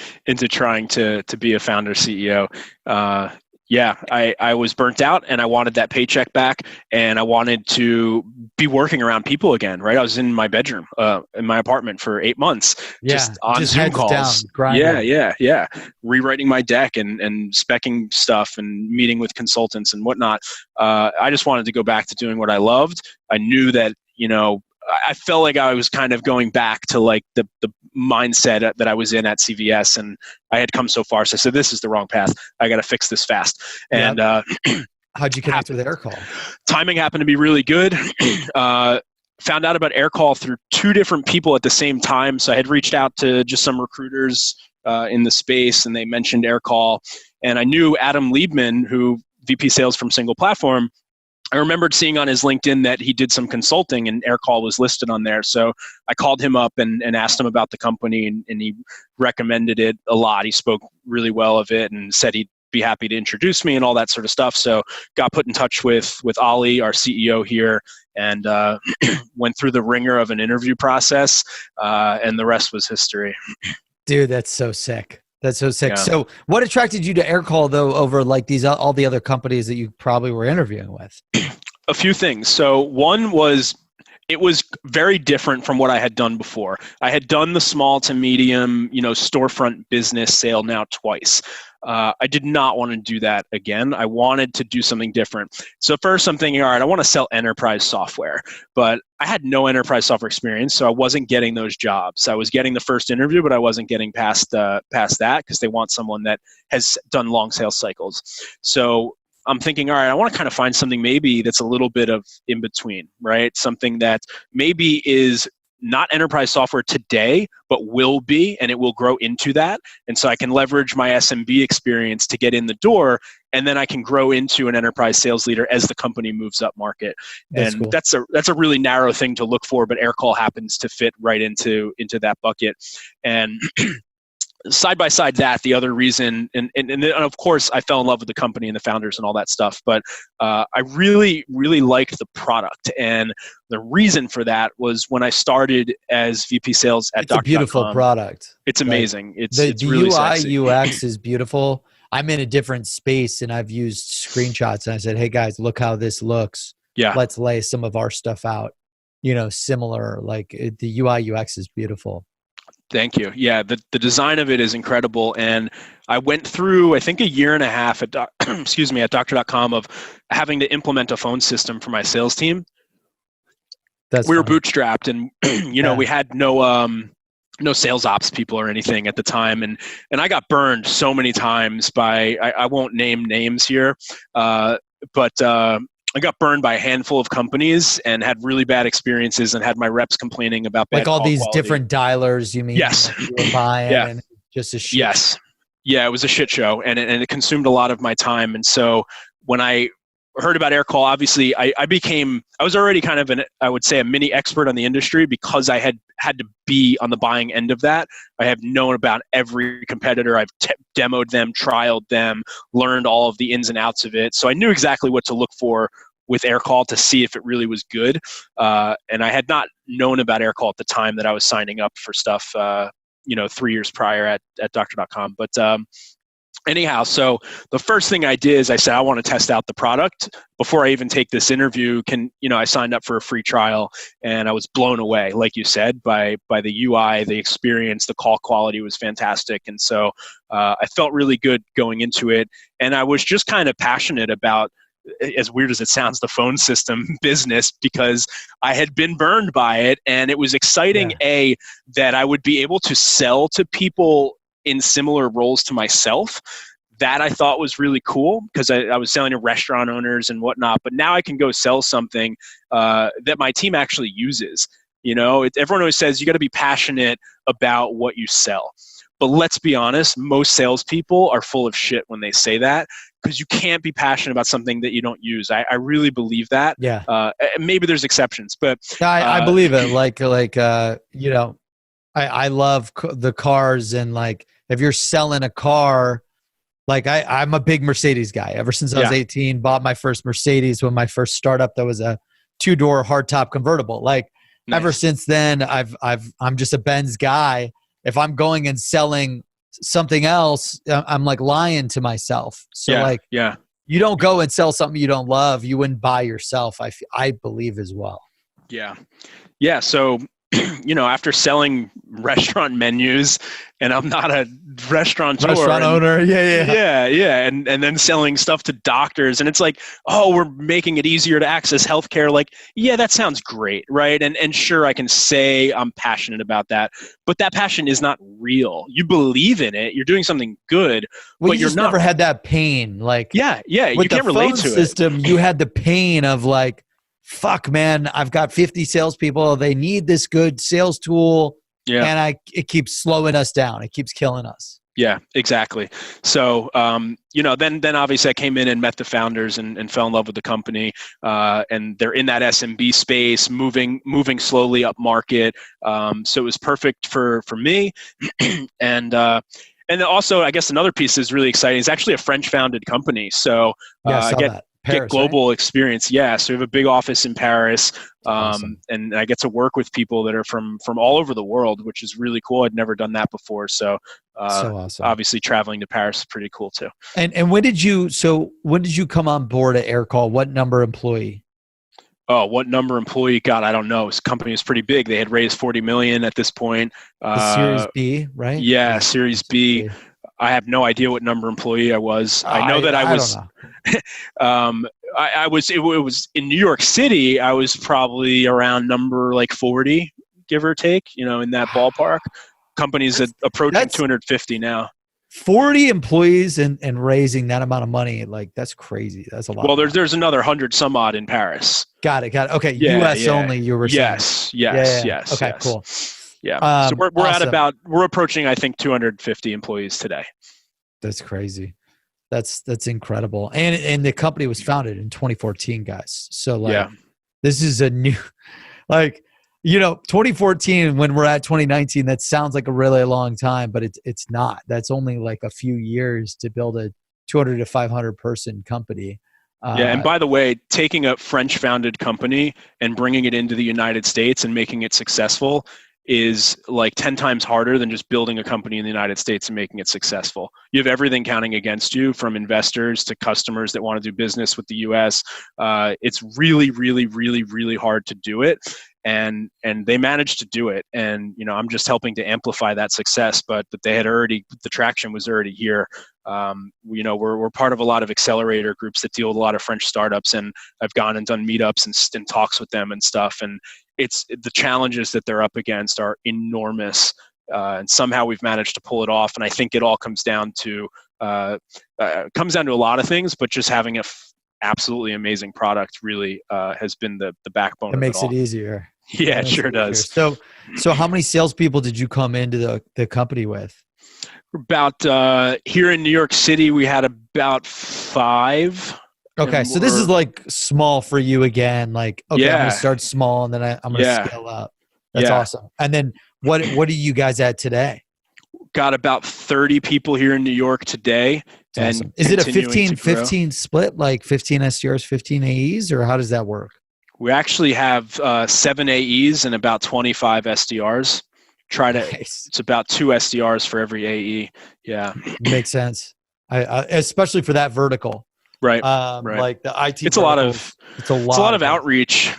trying to be a founder, CEO. I was burnt out, and I wanted that paycheck back, and I wanted to be working around people again, right? I was in my bedroom, in my apartment for 8 months, just on Zoom calls. Yeah. Rewriting my deck and speccing stuff and meeting with consultants and whatnot. I just wanted to go back to doing what I loved. I knew that, I felt like I was kind of going back to the mindset that I was in at CVS, and I had come so far. So I said, this is the wrong path. I got to fix this fast. And how'd you connect with Aircall? Timing happened to be really good. Found out about Aircall through 2 different people at the same time. So I had reached out to just some recruiters in the space, and they mentioned Aircall. And I knew Adam Liebman, who VP Sales from Single Platform. I remembered seeing on his LinkedIn that he did some consulting, and Aircall was listed on there. So I called him up and asked him about the company, and he recommended it a lot. He spoke really well of it and said he'd be happy to introduce me and all that sort of stuff. So got put in touch with Ali, our CEO here, and went through the ringer of an interview process, and the rest was history. Dude, that's so sick. That's so sick. Yeah. So what attracted you to Aircall, though, over all the other companies that you probably were interviewing with? A few things. So one was, it was very different from what I had done before. I had done the small to medium, storefront business sale now twice. I did not want to do that again. I wanted to do something different. So first I'm thinking, all right, I want to sell enterprise software, but I had no enterprise software experience, so I wasn't getting those jobs. I was getting the first interview, but I wasn't getting past that because they want someone that has done long sales cycles. So I'm thinking, all right, I want to kind of find something maybe that's a little bit of in between, right? Something that maybe is not enterprise software today, but will be, and it will grow into that. And so I can leverage my SMB experience to get in the door, and then I can grow into an enterprise sales leader as the company moves up market. That's and cool. that's a really narrow thing to look for, but Aircall happens to fit right into that bucket. And side by side that, the other reason, and of course I fell in love with the company and the founders and all that stuff, but I really, really liked the product. And the reason for that was when I started as VP sales at It's a beautiful product. It's amazing. It's the really UI sexy. UX is beautiful. I'm in a different space and I've used screenshots and I said, hey guys, look how this looks. Yeah. Let's lay some of our stuff out, similar, the UI UX is beautiful. Thank you. Yeah, the design of it is incredible. And I went through, I think, a year and a half at at Doctor.com of having to implement a phone system for my sales team. We were bootstrapped, and we had no sales ops people or anything at the time, and I got burned so many times by I won't name names here, but I got burned by a handful of companies and had really bad experiences and had my reps complaining about bad all call these quality. Different dialers, you mean? Yes. You were buying Yeah. and just a shit. Yes. Yeah, it was a shit show, and it consumed a lot of my time. And so when I heard about Aircall, obviously I was already kind of I would say a mini expert on the industry because I had to be on the buying end of that. I have known about every competitor. I've demoed them, trialed them, learned all of the ins and outs of it. So I knew exactly what to look for with Aircall to see if it really was good. And I had not known about Aircall at the time that I was signing up for stuff, 3 years prior at Doctor.com. But anyhow, so the first thing I did is I said, I want to test out the product before I even take this interview. I signed up for a free trial and I was blown away, like you said, by the UI, the experience, the call quality was fantastic. And so I felt really good going into it. And I was just kind of passionate about, as weird as it sounds, the phone system business, because I had been burned by it. And it was exciting, that I would be able to sell to people in similar roles to myself. That I thought was really cool because I was selling to restaurant owners and whatnot, but now I can go sell something that my team actually uses. Everyone always says you got to be passionate about what you sell. But let's be honest, most salespeople are full of shit when they say that, because you can't be passionate about something that you don't use. I really believe that. Yeah. Maybe there's exceptions, but I believe it. I love the cars, and if you're selling a car, I'm a big Mercedes guy. Ever since I was 18, bought my first Mercedes when my first startup that was a 2-door hardtop convertible. Nice. Ever since then, I'm just a Benz guy. If I'm going and selling something else, I'm lying to myself. So you don't go and sell something you don't love. You wouldn't buy yourself. I believe as well. Yeah. Yeah. So, after selling restaurant menus, and I'm not a restaurateur. Restaurant owner. Yeah. And then selling stuff to doctors. And it's we're making it easier to access healthcare. That sounds great. Right. And sure, I can say I'm passionate about that, but that passion is not real. You believe in it. You're doing something good, but you've never had that pain. You can't relate to system, you had the pain of fuck, man, I've got 50 salespeople. They need this good sales tool. Yeah. And it keeps slowing us down. It keeps killing us. Yeah, exactly. So, then obviously I came in and met the founders and fell in love with the company. And they're in that SMB space, moving slowly up market. So it was perfect for me. And also, I guess another piece is really exciting. It's actually a French-founded company. So I get global experience. Yeah. So we have a big office in Paris. Awesome. And I get to work with people that are from all over the world, which is really cool. I'd never done that before. So, so awesome. Obviously traveling to Paris is pretty cool too. And when did you come on board at Aircall? What number employee? Oh, what number employee? God, I don't know. This company was pretty big. They had raised 40 million at this point. Series B, right? Yeah. Series B. I have no idea what number employee I was. I know that I was, it was in New York City. I was probably around number 40, give or take, in that ballpark. Companies that approaching 250 now. 40 employees and raising that amount of money, like that's crazy. That's a lot. Well, there's another 100 some odd in Paris. Got it. Okay. Yeah, US only, you were saying. Yes. Okay, cool. Yeah. So we're awesome. we're approaching, I think, 250 employees today. That's crazy. That's incredible. And the company was founded in 2014, guys. So like this is a new, like, 2014, when we're at 2019, that sounds like a really long time, but it's not. That's only like a few years to build a 200 to 500 person company. And by the way, taking a French-founded company and bringing it into the United States and making it successful is like 10 times harder than just building a company in the United States and making it successful. You have everything counting against you, from investors to customers that want to do business with the US. It's really, really, really, really hard to do it. And they managed to do it. And, I'm just helping to amplify that success, but they had already, the traction was already here. We're part of a lot of accelerator groups that deal with a lot of French startups, and I've gone and done meetups and talks with them and stuff. And it's the challenges that they're up against are enormous. And somehow we've managed to pull it off. And I think it all comes down to a lot of things, but just having absolutely amazing product really has been the backbone of it all. It makes it easier. Yeah, it sure does. So how many salespeople did you come into the company with? About here in New York City, we had about 5. Okay, so this is like small for you again. Like, okay, I'm gonna start small and then I'm gonna scale up. That's awesome. And then what are you guys at today? Got about 30 people here in New York today. That's awesome. Is it a 15-15 split, like 15 SDRs, 15 AEs, or how does that work? We actually have 7 AEs and about 25 SDRs. It's about 2 SDRs for every AE. Yeah. Makes sense. I especially for that vertical. Right. Like the IT. It's a lot of outreach.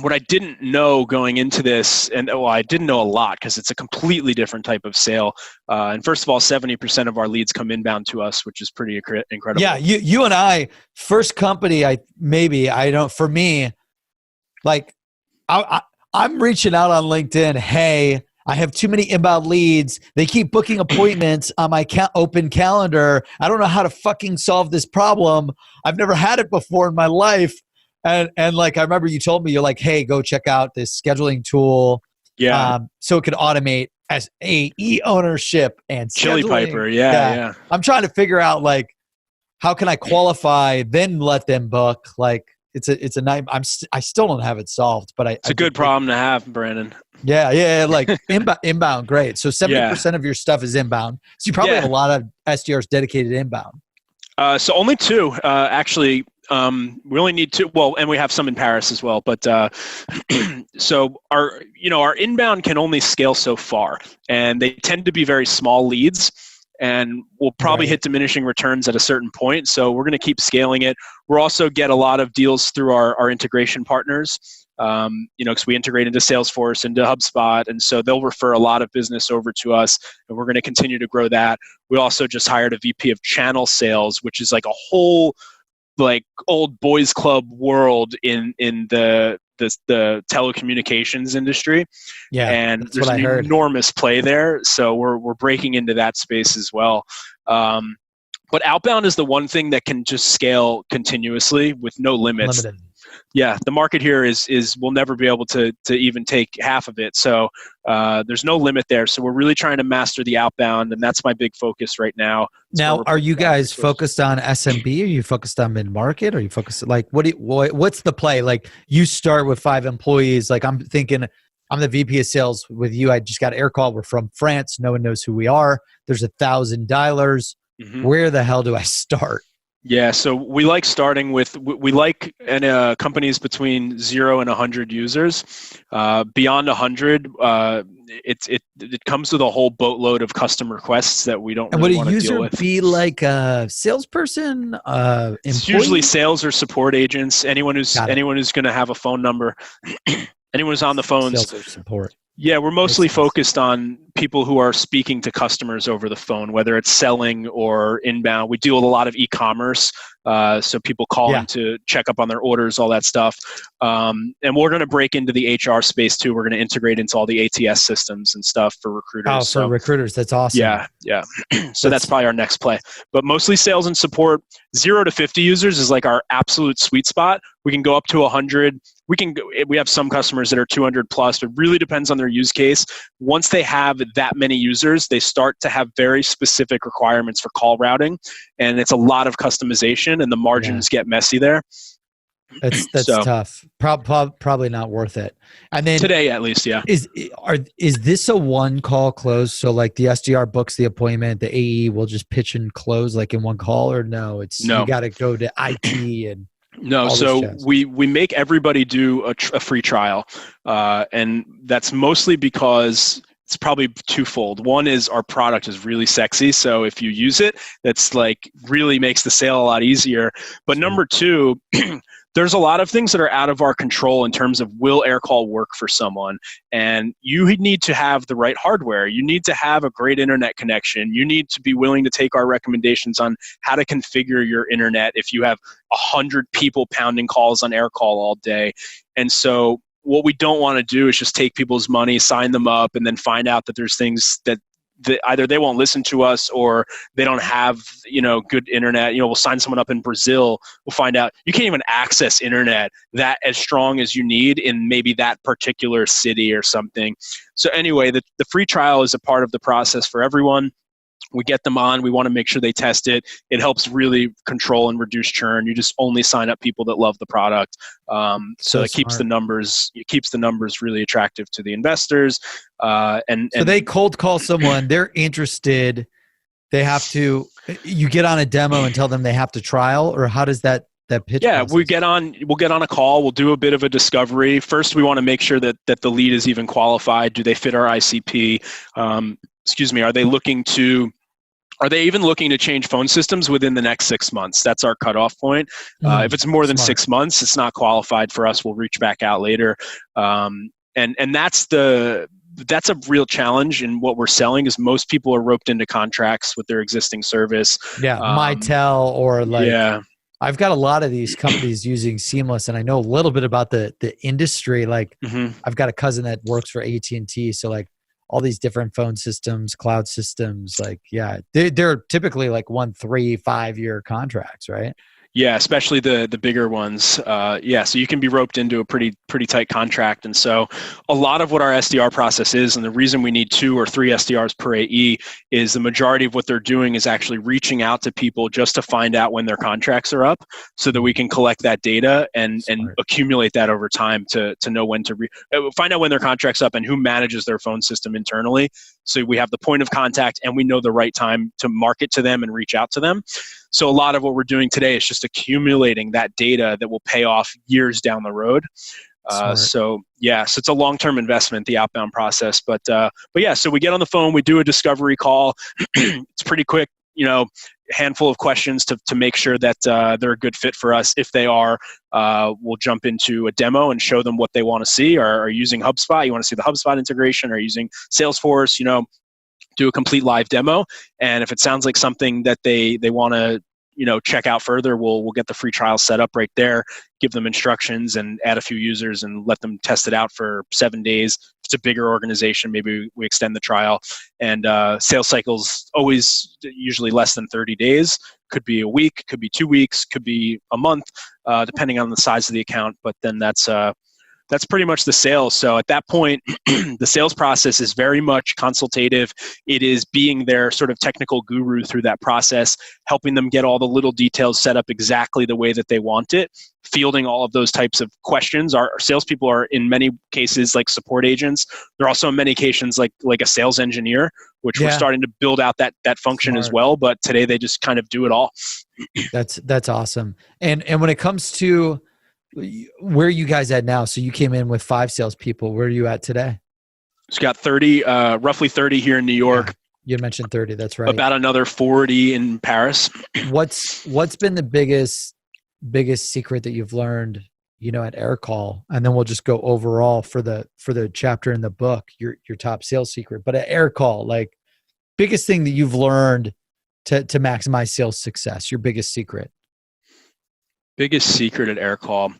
What I didn't know going into this, and I didn't know a lot because it's a completely different type of sale. And first of all, 70% of our leads come inbound to us, which is pretty incredible. Yeah, you and I, first company, for me, like I'm reaching out on LinkedIn. Hey, I have too many inbound leads. They keep booking appointments on my open calendar. I don't know how to fucking solve this problem. I've never had it before in my life. And like, I remember you told me, you're like, hey, go check out this scheduling tool. Yeah. So it could automate as AE ownership and scheduling. Chili Piper. Yeah. I'm trying to figure out like, how can I qualify, then let them book? Like it's a night. I still don't have it solved, but it's a good problem to have, Brandon. Yeah. Like inbound, great. So 70% of your stuff is inbound. So you probably have a lot of SDRs dedicated inbound. So only 2, actually. We only need 2. Well, and we have some in Paris as well. But so our inbound can only scale so far, and they tend to be very small leads, and we'll probably hit diminishing returns at a certain point. So we're going to keep scaling it. We'll also get a lot of deals through our integration partners. Because we integrate into Salesforce, into HubSpot, and so they'll refer a lot of business over to us, and we're going to continue to grow that. We also just hired a VP of channel sales, which is like a whole like old boys club world in the telecommunications industry. Yeah, and there's an enormous play there. So we're breaking into that space as well. But outbound is the one thing that can just scale continuously with no limits. Limited. Yeah, the market here is we'll never be able to even take half of it. So there's no limit there. So we're really trying to master the outbound, and that's my big focus right now. Now, are you guys focused on SMB? Are you focused on mid-market? Are you focused like what's the play? Like you start with 5 employees. Like I'm thinking, I'm the VP of sales with you. I just got Aircall. We're from France. No one knows who we are. There's 1,000 dialers. Mm-hmm. Where the hell do I start? Yeah, so we like starting with companies between 0 and 100 users. Beyond 100, it comes with a whole boatload of custom requests that we don't really want to deal with. And would a user be like a salesperson? It's usually sales or support agents. Anyone who's going to have a phone number. Anyone who's on the phones. Sales or support. Yeah, we're mostly focused on people who are speaking to customers over the phone, whether it's selling or inbound. We deal with a lot of e-commerce, so people calling to check up on their orders, all that stuff. And we're going to break into the HR space too. We're going to integrate into all the ATS systems and stuff for recruiters. Oh, for recruiters, that's awesome. Yeah. So that's probably our next play. But mostly sales and support. 0 to 50 users is like our absolute sweet spot. We can go up to 100. We have some customers that are 200 plus. It really depends on their use case. Once they have that many users, they start to have very specific requirements for call routing, and it's a lot of customization, and the margins get messy there. That's tough. Probably not worth it. And then today, at least, yeah. Is this a one call close? So like the SDR books the appointment, the AE will just pitch and close like in one call, or no? You got to go to IT and. No, so we make everybody do a free trial, and that's mostly because it's probably twofold. One is our product is really sexy, so if you use it, that's like really makes the sale a lot easier. But number two, there's a lot of things that are out of our control in terms of will Aircall work for someone, and you need to have the right hardware. You need to have a great internet connection. You need to be willing to take our recommendations on how to configure your internet if you have 100 people pounding calls on Aircall all day. And so what we don't want to do is just take people's money, sign them up, and then find out that there's things that either they won't listen to us or they don't have, good internet. We'll sign someone up in Brazil. We'll find out you can't even access internet that as strong as you need in maybe that particular city or something. So anyway, the free trial is a part of the process for everyone. We get them on. We want to make sure they test it. It helps really control and reduce churn. You just only sign up people that love the product. So it keeps the numbers. It keeps the numbers really attractive to the investors. And they cold call someone. They're interested. They have to. You get on a demo and tell them they have to trial, or how does that pitch? Yeah, process? we'll get on a call. We'll do a bit of a discovery. First, we want to make sure that the lead is even qualified. Do they fit our ICP? Are they even looking to change phone systems within the next 6 months? That's our cutoff point. If it's more than 6 months, it's not qualified for us. We'll reach back out later. And that's a real challenge in what we're selling is most people are roped into contracts with their existing service. Yeah, Mitel or I've got a lot of these companies using Seamless, and I know a little bit about the industry. Like I've got a cousin that works for AT&T, so like all these different phone systems, cloud systems, they're typically like 1, 3, 5 year contracts, right? Yeah, especially the bigger ones. So you can be roped into a pretty tight contract. And so a lot of what our SDR process is, and the reason we need 2 or 3 SDRs per AE is the majority of what they're doing is actually reaching out to people just to find out when their contracts are up so that we can collect that data and accumulate that over time to know when to find out when their contract's up and who manages their phone system internally. So we have the point of contact and we know the right time to market to them and reach out to them. So a lot of what we're doing today is just accumulating that data that will pay off years down the road. So it's a long-term investment, the outbound process. But yeah, so we get on the phone, we do a discovery call. It's pretty quick, handful of questions to make sure that they're a good fit for us. If they are, we'll jump into a demo and show them what they want to see. Are using HubSpot? You want to see the HubSpot integration? Are using Salesforce? Do a complete live demo, and if it sounds like something that they want to check out further, we'll get the free trial set up right there, give them instructions and add a few users and let them test it out for 7 days. If it's a bigger organization, maybe we extend the trial. And sales cycles always usually less than 30 days. Could be a week, could be 2 weeks, could be a month, depending on the size of the account. But then that's pretty much the sales. So at that point, the sales process is very much consultative. It is being their sort of technical guru through that process, helping them get all the little details set up exactly the way that they want it, fielding all of those types of questions. Our salespeople are in many cases like support agents. They're also in many cases like a sales engineer, which we're starting to build out that function as well. But today they just kind of do it all. That's awesome. And when it comes to where are you guys at now? So you came in with 5 salespeople. Where are you at today? It's got 30, roughly 30 here in New York. Yeah, you mentioned 30. That's right. About another 40 in Paris. What's been the biggest secret that you've learned, at Aircall, and then we'll just go overall for the chapter in the book, your top sales secret. But at Aircall, like, biggest thing that you've learned to maximize sales success, your biggest secret. Biggest secret at Aircall.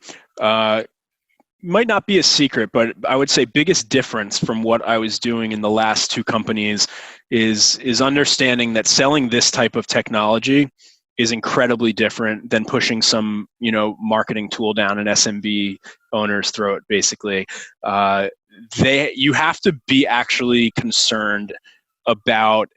Might not be a secret, but I would say biggest difference from what I was doing in the last two companies is understanding that selling this type of technology is incredibly different than pushing some, marketing tool down an SMB owner's throat, basically. You have to be actually concerned about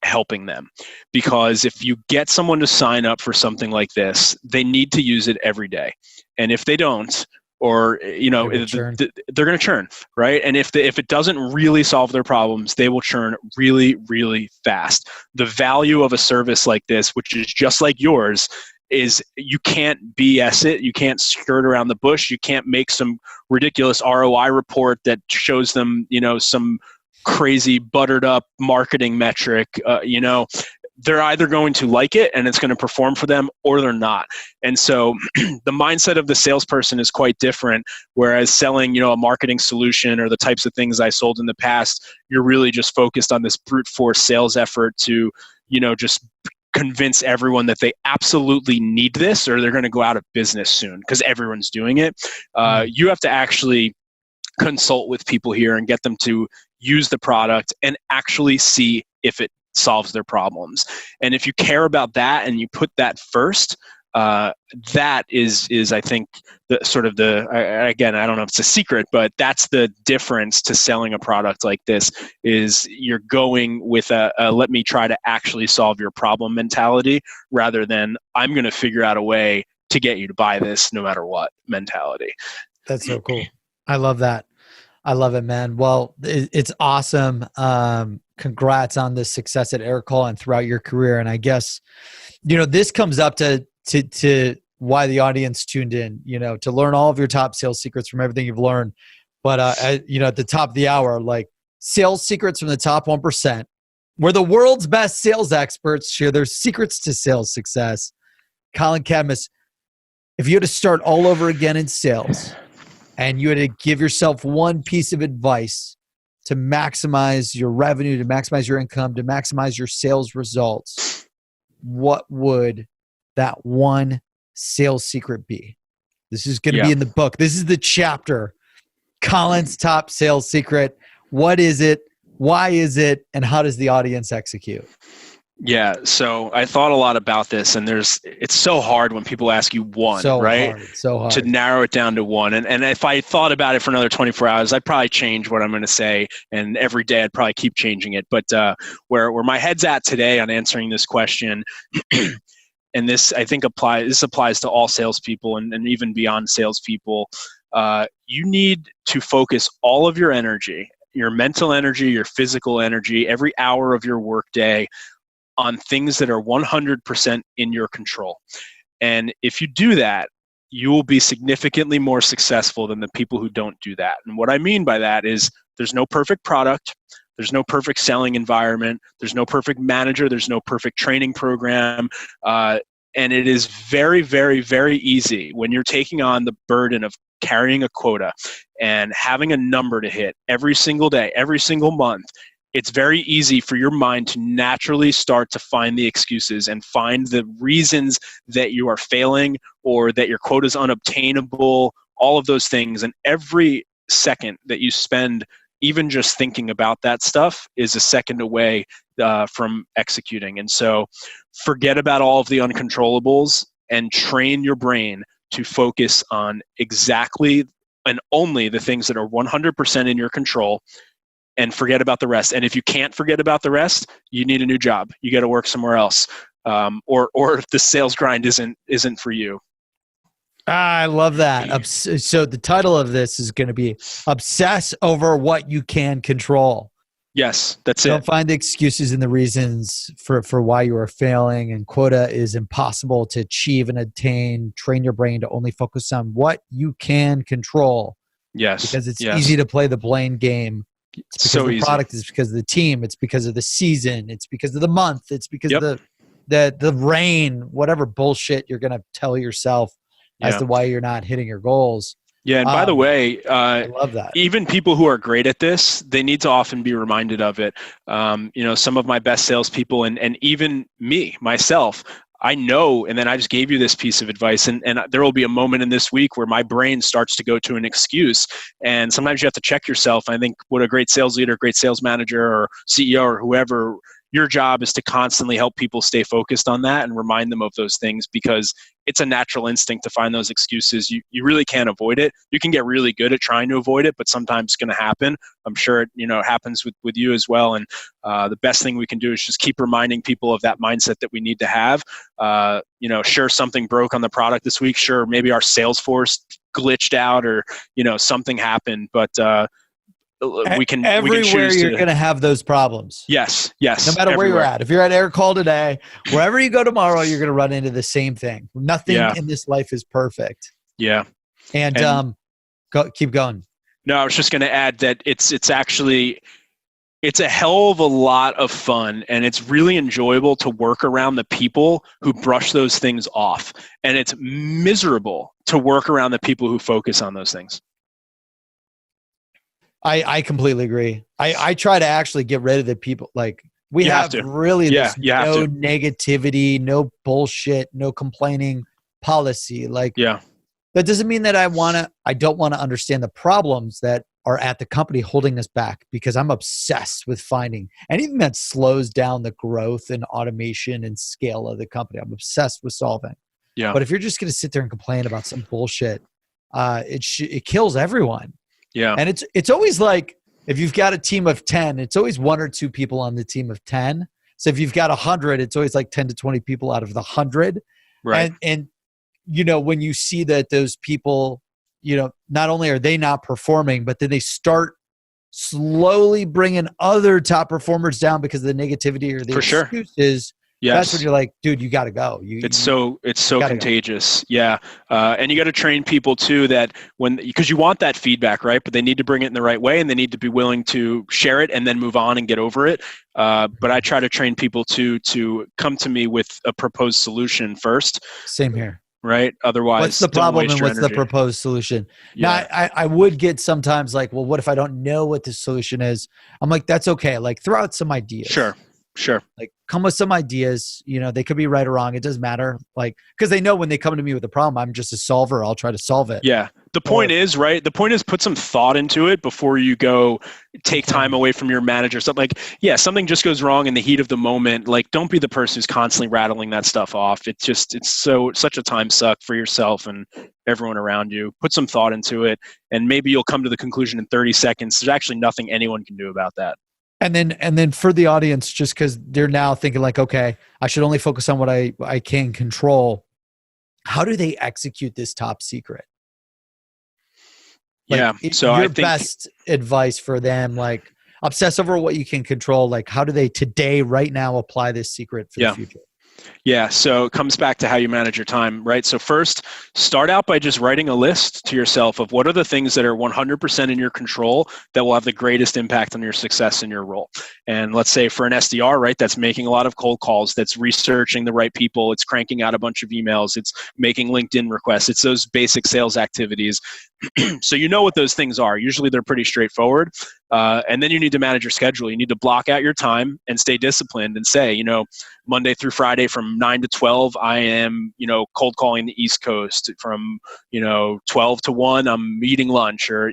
helping them, because if you get someone to sign up for something like this, they need to use it every day. And if they don't, or they're going to churn, right? And if it doesn't really solve their problems, they will churn really, really fast. The value of a service like this, which is just like yours, is you can't BS it. You can't skirt around the bush. You can't make some ridiculous ROI report that shows them, some crazy buttered up marketing metric. They're either going to like it and it's going to perform for them, or they're not. And so the mindset of the salesperson is quite different. Whereas selling, a marketing solution or the types of things I sold in the past, you're really just focused on this brute force sales effort to, just convince everyone that they absolutely need this or they're going to go out of business soon because everyone's doing it. You have to actually consult with people here and get them to use the product and actually see if it solves their problems. And if you care about that and you put that first, that is I think again, I don't know if it's a secret, but that's the difference to selling a product like this. Is you're going with a let me try to actually solve your problem mentality, rather than I'm going to figure out a way to get you to buy this no matter what mentality. That's so cool. I love that. I love it, man. Well, it's awesome. Congrats on the success at Aircall and throughout your career. And I guess, this comes up to why the audience tuned in, to learn all of your top sales secrets from everything you've learned. But, at the top of the hour, like, sales secrets from the top 1%, where the world's best sales experts share their secrets to sales success. Collin Cadmus, if you had to start all over again in sales and you had to give yourself one piece of advice to maximize your revenue, to maximize your income, to maximize your sales results, what would that one sales secret be? This is going to be in the book. This is the chapter. Collin's top sales secret. What is it? Why is it? And how does the audience execute? Yeah, so I thought a lot about this, and it's so hard when people ask you one, right? So hard. To narrow it down to one. And if I thought about it for another 24 hours, I'd probably change what I'm going to say, and every day I'd probably keep changing it. But where my head's at today on answering this question, and this I think applies to all salespeople and even beyond salespeople, you need to focus all of your energy, your mental energy, your physical energy, every hour of your workday on things that are 100% in your control. And if you do that, you will be significantly more successful than the people who don't do that. And what I mean by that is there's no perfect product, there's no perfect selling environment, there's no perfect manager, there's no perfect training program. And it is very, very, very easy when you're taking on the burden of carrying a quota and having a number to hit every single day, every single month. It's very easy for your mind to naturally start to find the excuses and find the reasons that you are failing or that your quota is unobtainable, all of those things. And every second that you spend even just thinking about that stuff is a second away from executing. And so forget about all of the uncontrollables and train your brain to focus on exactly and only the things that are 100% in your control, and forget about the rest. And if you can't forget about the rest, you need a new job. You got to work somewhere else, or the sales grind isn't for you. I love that. So the title of this is going to be "Obsess Over What You Can Control." Yes, that's it. Don't find the excuses and the reasons for why you are failing, and quota is impossible to achieve and attain. Train your brain to only focus on what you can control. Yes, because it's easy to play the blame game. It's because so of the easy. product, it's because of the team, it's because of the season, it's because of the month, it's because of the rain, whatever bullshit you're going to tell yourself. as to why you're not hitting your goals. Yeah, and by the way, I love that. Even people who are great at this, they need to often be reminded of it. Some of my best salespeople, and even me, myself, I know, and then I just gave you this piece of advice, and there will be a moment in this week where my brain starts to go to an excuse, and sometimes you have to check yourself. I think what a great sales leader, great sales manager, or CEO, or whoever, your job is to constantly help people stay focused on that and remind them of those things, because it's a natural instinct to find those excuses. You really can't avoid it. You can get really good at trying to avoid it, but sometimes it's going to happen. I'm sure it happens with you as well. And the best thing we can do is just keep reminding people of that mindset that we need to have. Sure, something broke on the product this week. Sure, maybe our Salesforce glitched out, or something happened, but we can everywhere you're going to have those problems. Yes. No matter where you're at. If you're at Aircall today, wherever you go tomorrow, you're going to run into the same thing. Nothing in this life is perfect. Yeah. And keep going. No, I was just going to add that it's a hell of a lot of fun, and it's really enjoyable to work around the people who brush those things off. And it's miserable to work around the people who focus on those things. I completely agree. I try to actually get rid of the people. Like, we have really this no negativity, no bullshit, no complaining policy. Like, that doesn't mean that I don't want to understand the problems that are at the company holding us back, because I'm obsessed with finding anything that slows down the growth and automation and scale of the company. I'm obsessed with solving. Yeah. But if you're just going to sit there and complain about some bullshit, it kills everyone. Yeah. And it's always like, if you've got a team of 10, it's always one or two people on the team of 10. So if you've got 100, it's always like 10 to 20 people out of the 100. Right. And when you see that those people, not only are they not performing, but then they start slowly bringing other top performers down because of the negativity or the excuses. Yes. That's when you're like, dude, you got to go. It's so contagious. Go. Yeah. And you got to train people too, because you want that feedback, right? But they need to bring it in the right way, and they need to be willing to share it and then move on and get over it. But I try to train people to come to me with a proposed solution first. Same here. Right. Otherwise, what's the problem and what's the proposed solution? Yeah. Now, I would get sometimes like, well, what if I don't know what the solution is? I'm like, that's okay. Like, throw out some ideas. Sure. Like, come with some ideas. They could be right or wrong. It doesn't matter. Like, because they know when they come to me with a problem, I'm just a solver. I'll try to solve it. Yeah. The point is, right? The point is, put some thought into it before you go take time away from your manager. Something like, something just goes wrong in the heat of the moment. Like, don't be the person who's constantly rattling that stuff off. It's such a time suck for yourself and everyone around you. Put some thought into it, and maybe you'll come to the conclusion in 30 seconds. There's actually nothing anyone can do about that. And then for the audience, just because they're now thinking like, okay, I should only focus on what I can control. How do they execute this top secret? So your best advice for them, like, obsess over what you can control. Like, how do they today, right now, apply this secret for the future? Yeah. So it comes back to how you manage your time, right? So first, start out by just writing a list to yourself of what are the things that are 100% in your control that will have the greatest impact on your success in your role. And let's say for an SDR, right, that's making a lot of cold calls, that's researching the right people, it's cranking out a bunch of emails, it's making LinkedIn requests, it's those basic sales activities. So you know what those things are. Usually they're pretty straightforward. And then you need to manage your schedule. You need to block out your time and stay disciplined and say, Monday through Friday from 9 to 12, I am, cold calling the East Coast. From, 12 to 1, I'm eating lunch, or,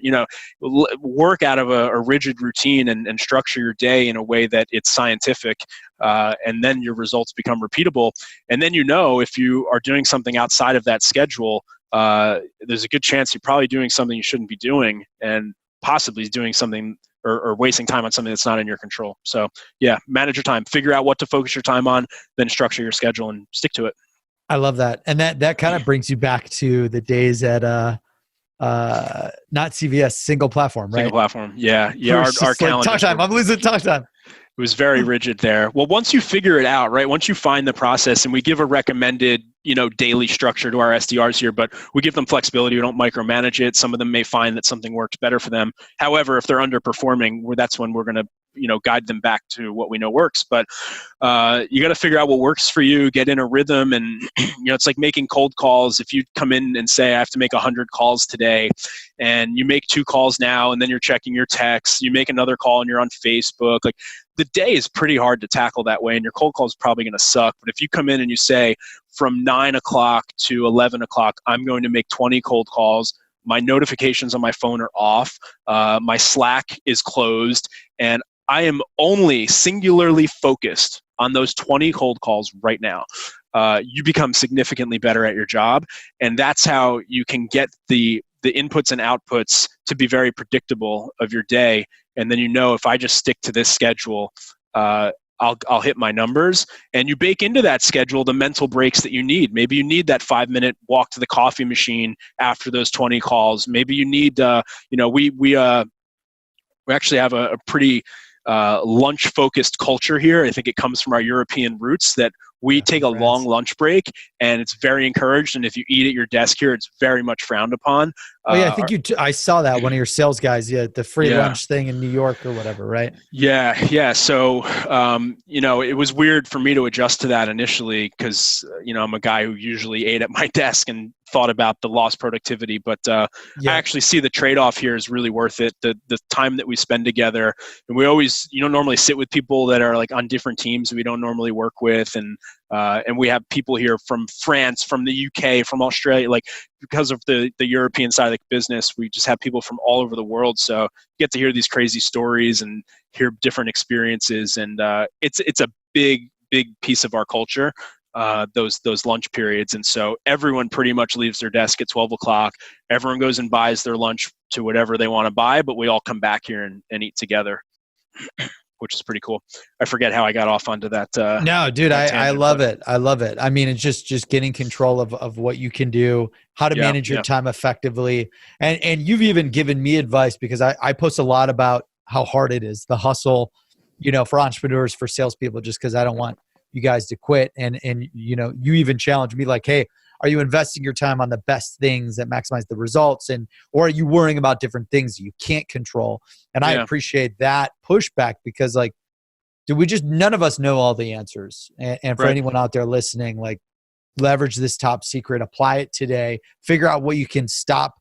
work out of a rigid routine and structure your day in a way that it's scientific. And then your results become repeatable. And then, if you are doing something outside of that schedule, there's a good chance you're probably doing something you shouldn't be doing, and possibly doing something or wasting time on something that's not in your control. So manage your time, figure out what to focus your time on, then structure your schedule and stick to it. I love that. And that kind of brings you back to the days at, not CVS, single platform, right? Single platform. Yeah. Our calendar. Talk time. I'm losing talk time. It was very rigid there. Well, once you figure it out, right? Once you find the process, and we give a recommended, daily structure to our SDRs here, but we give them flexibility. We don't micromanage it. Some of them may find that something works better for them. However, if they're underperforming, that's when we're going to guide them back to what we know works. But you got to figure out what works for you, get in a rhythm. And, it's like making cold calls. If you come in and say, I have to make 100 calls today, and you make 2 calls now, and then you're checking your texts, you make another call and you're on Facebook, like the day is pretty hard to tackle that way. And your cold call is probably going to suck. But if you come in and you say from 9 o'clock to 11 o'clock, I'm going to make 20 cold calls. My notifications on my phone are off. My Slack is closed. And I am only singularly focused on those 20 cold calls right now. You become significantly better at your job. And that's how you can get the inputs and outputs to be very predictable of your day. And then, if I just stick to this schedule, I'll hit my numbers. And you bake into that schedule the mental breaks that you need. Maybe you need that 5-minute walk to the coffee machine after those 20 calls. Maybe you need, we actually have a pretty lunch-focused culture here. I think it comes from our European roots that we take a long lunch break, and it's very encouraged. And if you eat at your desk here, it's very much frowned upon. I think I saw that one of your sales guys, the free lunch thing in New York or whatever, right? Yeah. So, it was weird for me to adjust to that initially because, I'm a guy who usually ate at my desk and thought about the lost productivity. But I actually see the trade-off here is really worth it. The time that we spend together, and we always, normally sit with people that are like on different teams we don't normally work with, and we have people here from France, from the UK, from Australia, like because of the European side of the business, we just have people from all over the world. So you get to hear these crazy stories and hear different experiences. And it's a big piece of our culture, those lunch periods. And so everyone pretty much leaves their desk at 12 o'clock. Everyone goes and buys their lunch to whatever they want to buy, but we all come back here and eat together. Which is pretty cool. I forget how I got off onto that. No, dude, I love it. I love it. I mean, it's just getting control of what you can do, how to manage your time effectively. And you've even given me advice because I post a lot about how hard it is, the hustle, for entrepreneurs, for salespeople, just because I don't want you guys to quit. And you even challenge me like, hey, are you investing your time on the best things that maximize the results? Or are you worrying about different things that you can't control? And I appreciate that pushback because none of us know all the answers. And for anyone out there listening, like leverage this top secret, apply it today, figure out what you can stop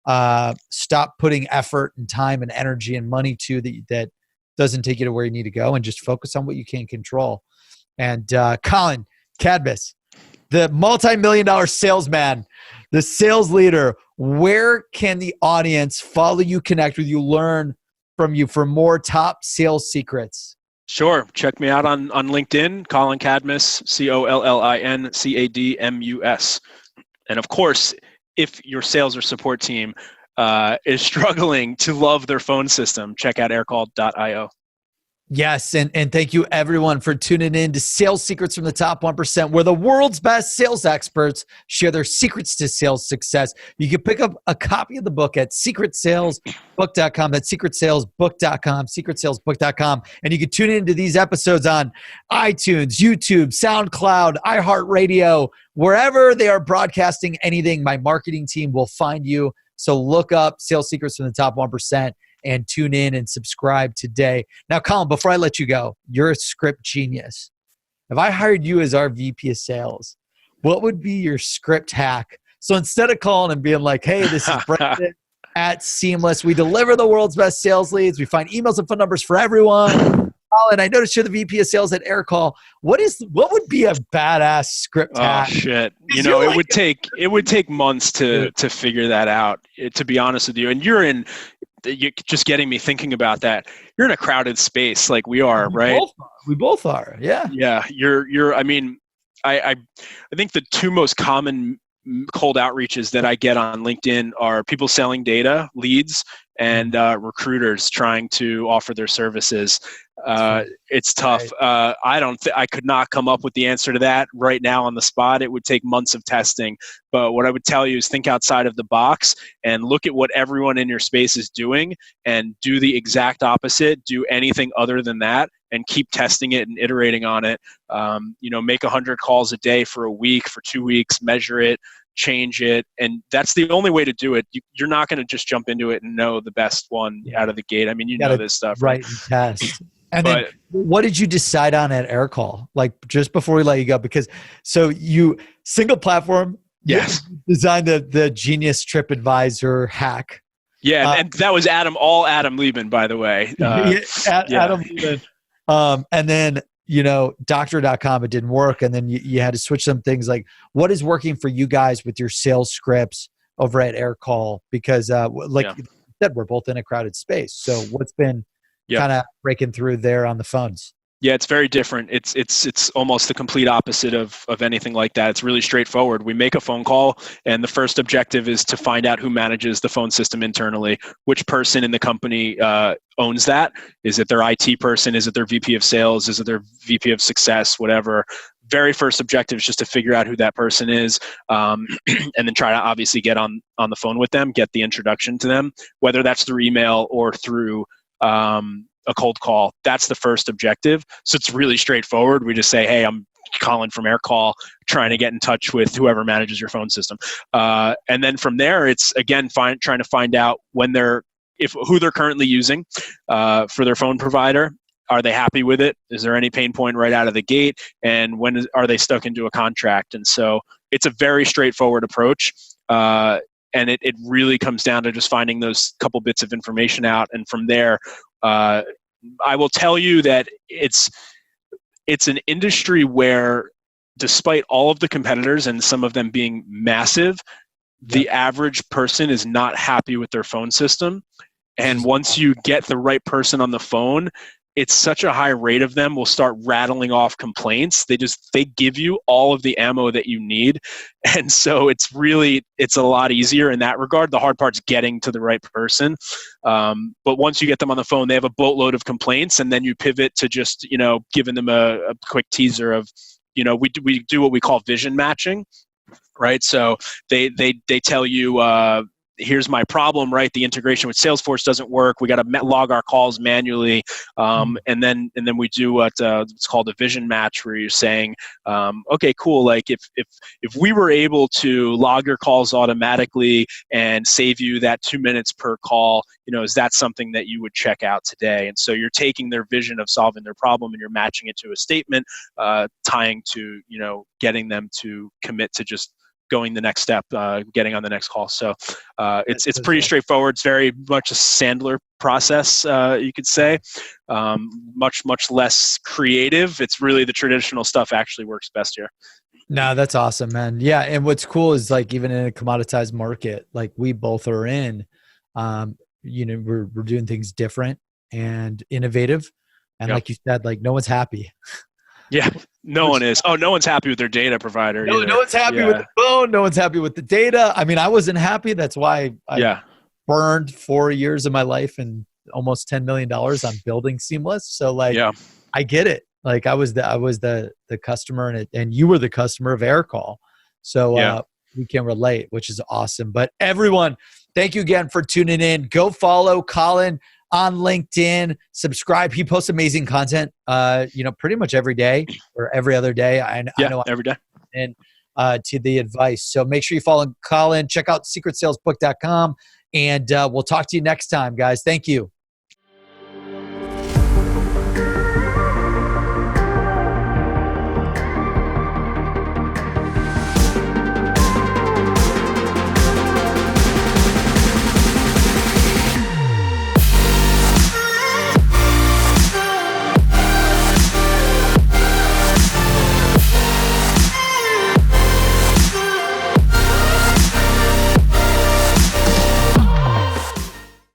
putting effort and time and energy and money to that doesn't take you to where you need to go, and just focus on what you can control. And Collin Cadmus, the multi-million-dollar salesman, the sales leader, where can the audience follow you, connect with you, learn from you for more top sales secrets? Sure. Check me out on LinkedIn, Collin Cadmus, CollinCadmus. And of course, if your sales or support team is struggling to love their phone system, check out aircall.io. Yes, and thank you everyone for tuning in to Sales Secrets from the Top 1%, where the world's best sales experts share their secrets to sales success. You can pick up a copy of the book at secretsalesbook.com. That's secretsalesbook.com, secretsalesbook.com. And you can tune into these episodes on iTunes, YouTube, SoundCloud, iHeartRadio, wherever they are broadcasting anything. My marketing team will find you. So look up Sales Secrets from the Top 1%. And tune in and subscribe today. Now, Collin, before I let you go, you're a script genius. If I hired you as our VP of sales, what would be your script hack? So instead of calling and being like, hey, this is Brandon at Seamless. We deliver the world's best sales leads. We find emails and phone numbers for everyone. Collin, I noticed you're the VP of sales at Aircall. What would be a badass script hack? Oh shit! It would take months to figure that out. To be honest with you, and you're just getting me thinking about that. You're in a crowded space like we are, right? We both are. Yeah. Yeah. I think the two most common cold outreaches that I get on LinkedIn are people selling data, leads, and recruiters trying to offer their services. It's tough. Right. I could not come up with the answer to that right now on the spot. It would take months of testing. But what I would tell you is think outside of the box and look at what everyone in your space is doing and do the exact opposite. Do anything other than that and keep testing it and iterating on it. Make 100 calls a day for a week, for 2 weeks, measure it, change it. And that's the only way to do it. You're not going to just jump into it and know the best one out of the gate. I mean, you know this stuff. Right. And test. And then what did you decide on at Aircall? Like just before we let you go, because so you single platform, yes, you designed the genius TripAdvisor hack. Yeah, and that was Adam Lieben, by the way. Adam Lieben. And then, doctor.com, it didn't work. And then you had to switch some things. Like, what is working for you guys with your sales scripts over at Aircall? Because you said, we're both in a crowded space. So what's been kind of breaking through there on the phones? Yeah, it's very different. It's almost the complete opposite of anything like that. It's really straightforward. We make a phone call, and the first objective is to find out who manages the phone system internally, which person in the company owns that. Is it their IT person? Is it their VP of sales? Is it their VP of success? Whatever. Very first objective is just to figure out who that person is, and then try to obviously get on the phone with them, get the introduction to them, whether that's through email or through a cold call. That's the first objective. So it's really straightforward. We just say, hey, I'm Collin from Aircall, trying to get in touch with whoever manages your phone system. And then from there, it's again trying to find out who they're currently using for their phone provider. Are they happy with it? Is there any pain point right out of the gate? And are they stuck into a contract? And so it's a very straightforward approach. And it really comes down to just finding those couple bits of information out. And from there, I will tell you that it's an industry where, despite all of the competitors and some of them being massive, the average person is not happy with their phone system. And once you get the right person on the phone, it's such a high rate of them will start rattling off complaints. They give you all of the ammo that you need. And so it's a lot easier in that regard. The hard part's getting to the right person. But once you get them on the phone, they have a boatload of complaints, and then you pivot to just, giving them a quick teaser of, we do what we call vision matching, right? So they tell you, here's my problem, right? The integration with Salesforce doesn't work. We got to log our calls manually. And then we do what's called a vision match, where you're saying, okay, cool. Like if we were able to log your calls automatically and save you that 2 minutes per call, is that something that you would check out today? And so you're taking their vision of solving their problem and you're matching it to a statement, tying to, getting them to commit to just going the next step, getting on the next call. So it's pretty straightforward. It's very much a Sandler process, you could say. Much less creative. It's really the traditional stuff actually works best here. No, that's awesome, man. Yeah, and what's cool is like even in a commoditized market, like we both are in, we're doing things different and innovative, and like you said, like no one's happy. Yeah, no one is. Oh, no one's happy with their data provider. No one's happy with the phone. No one's happy with the data. I mean, I wasn't happy. That's why I burned 4 years of my life and almost $10 million on building Seamless. So I get it. Like I was the customer and you were the customer of Aircall. So we can relate, which is awesome. But everyone, thank you again for tuning in. Go follow Collin on LinkedIn, subscribe. He posts amazing content, pretty much every day or every other day. I know every day. And to the advice. So make sure you follow Collin. Check out secretsalesbook.com, and we'll talk to you next time, guys. Thank you.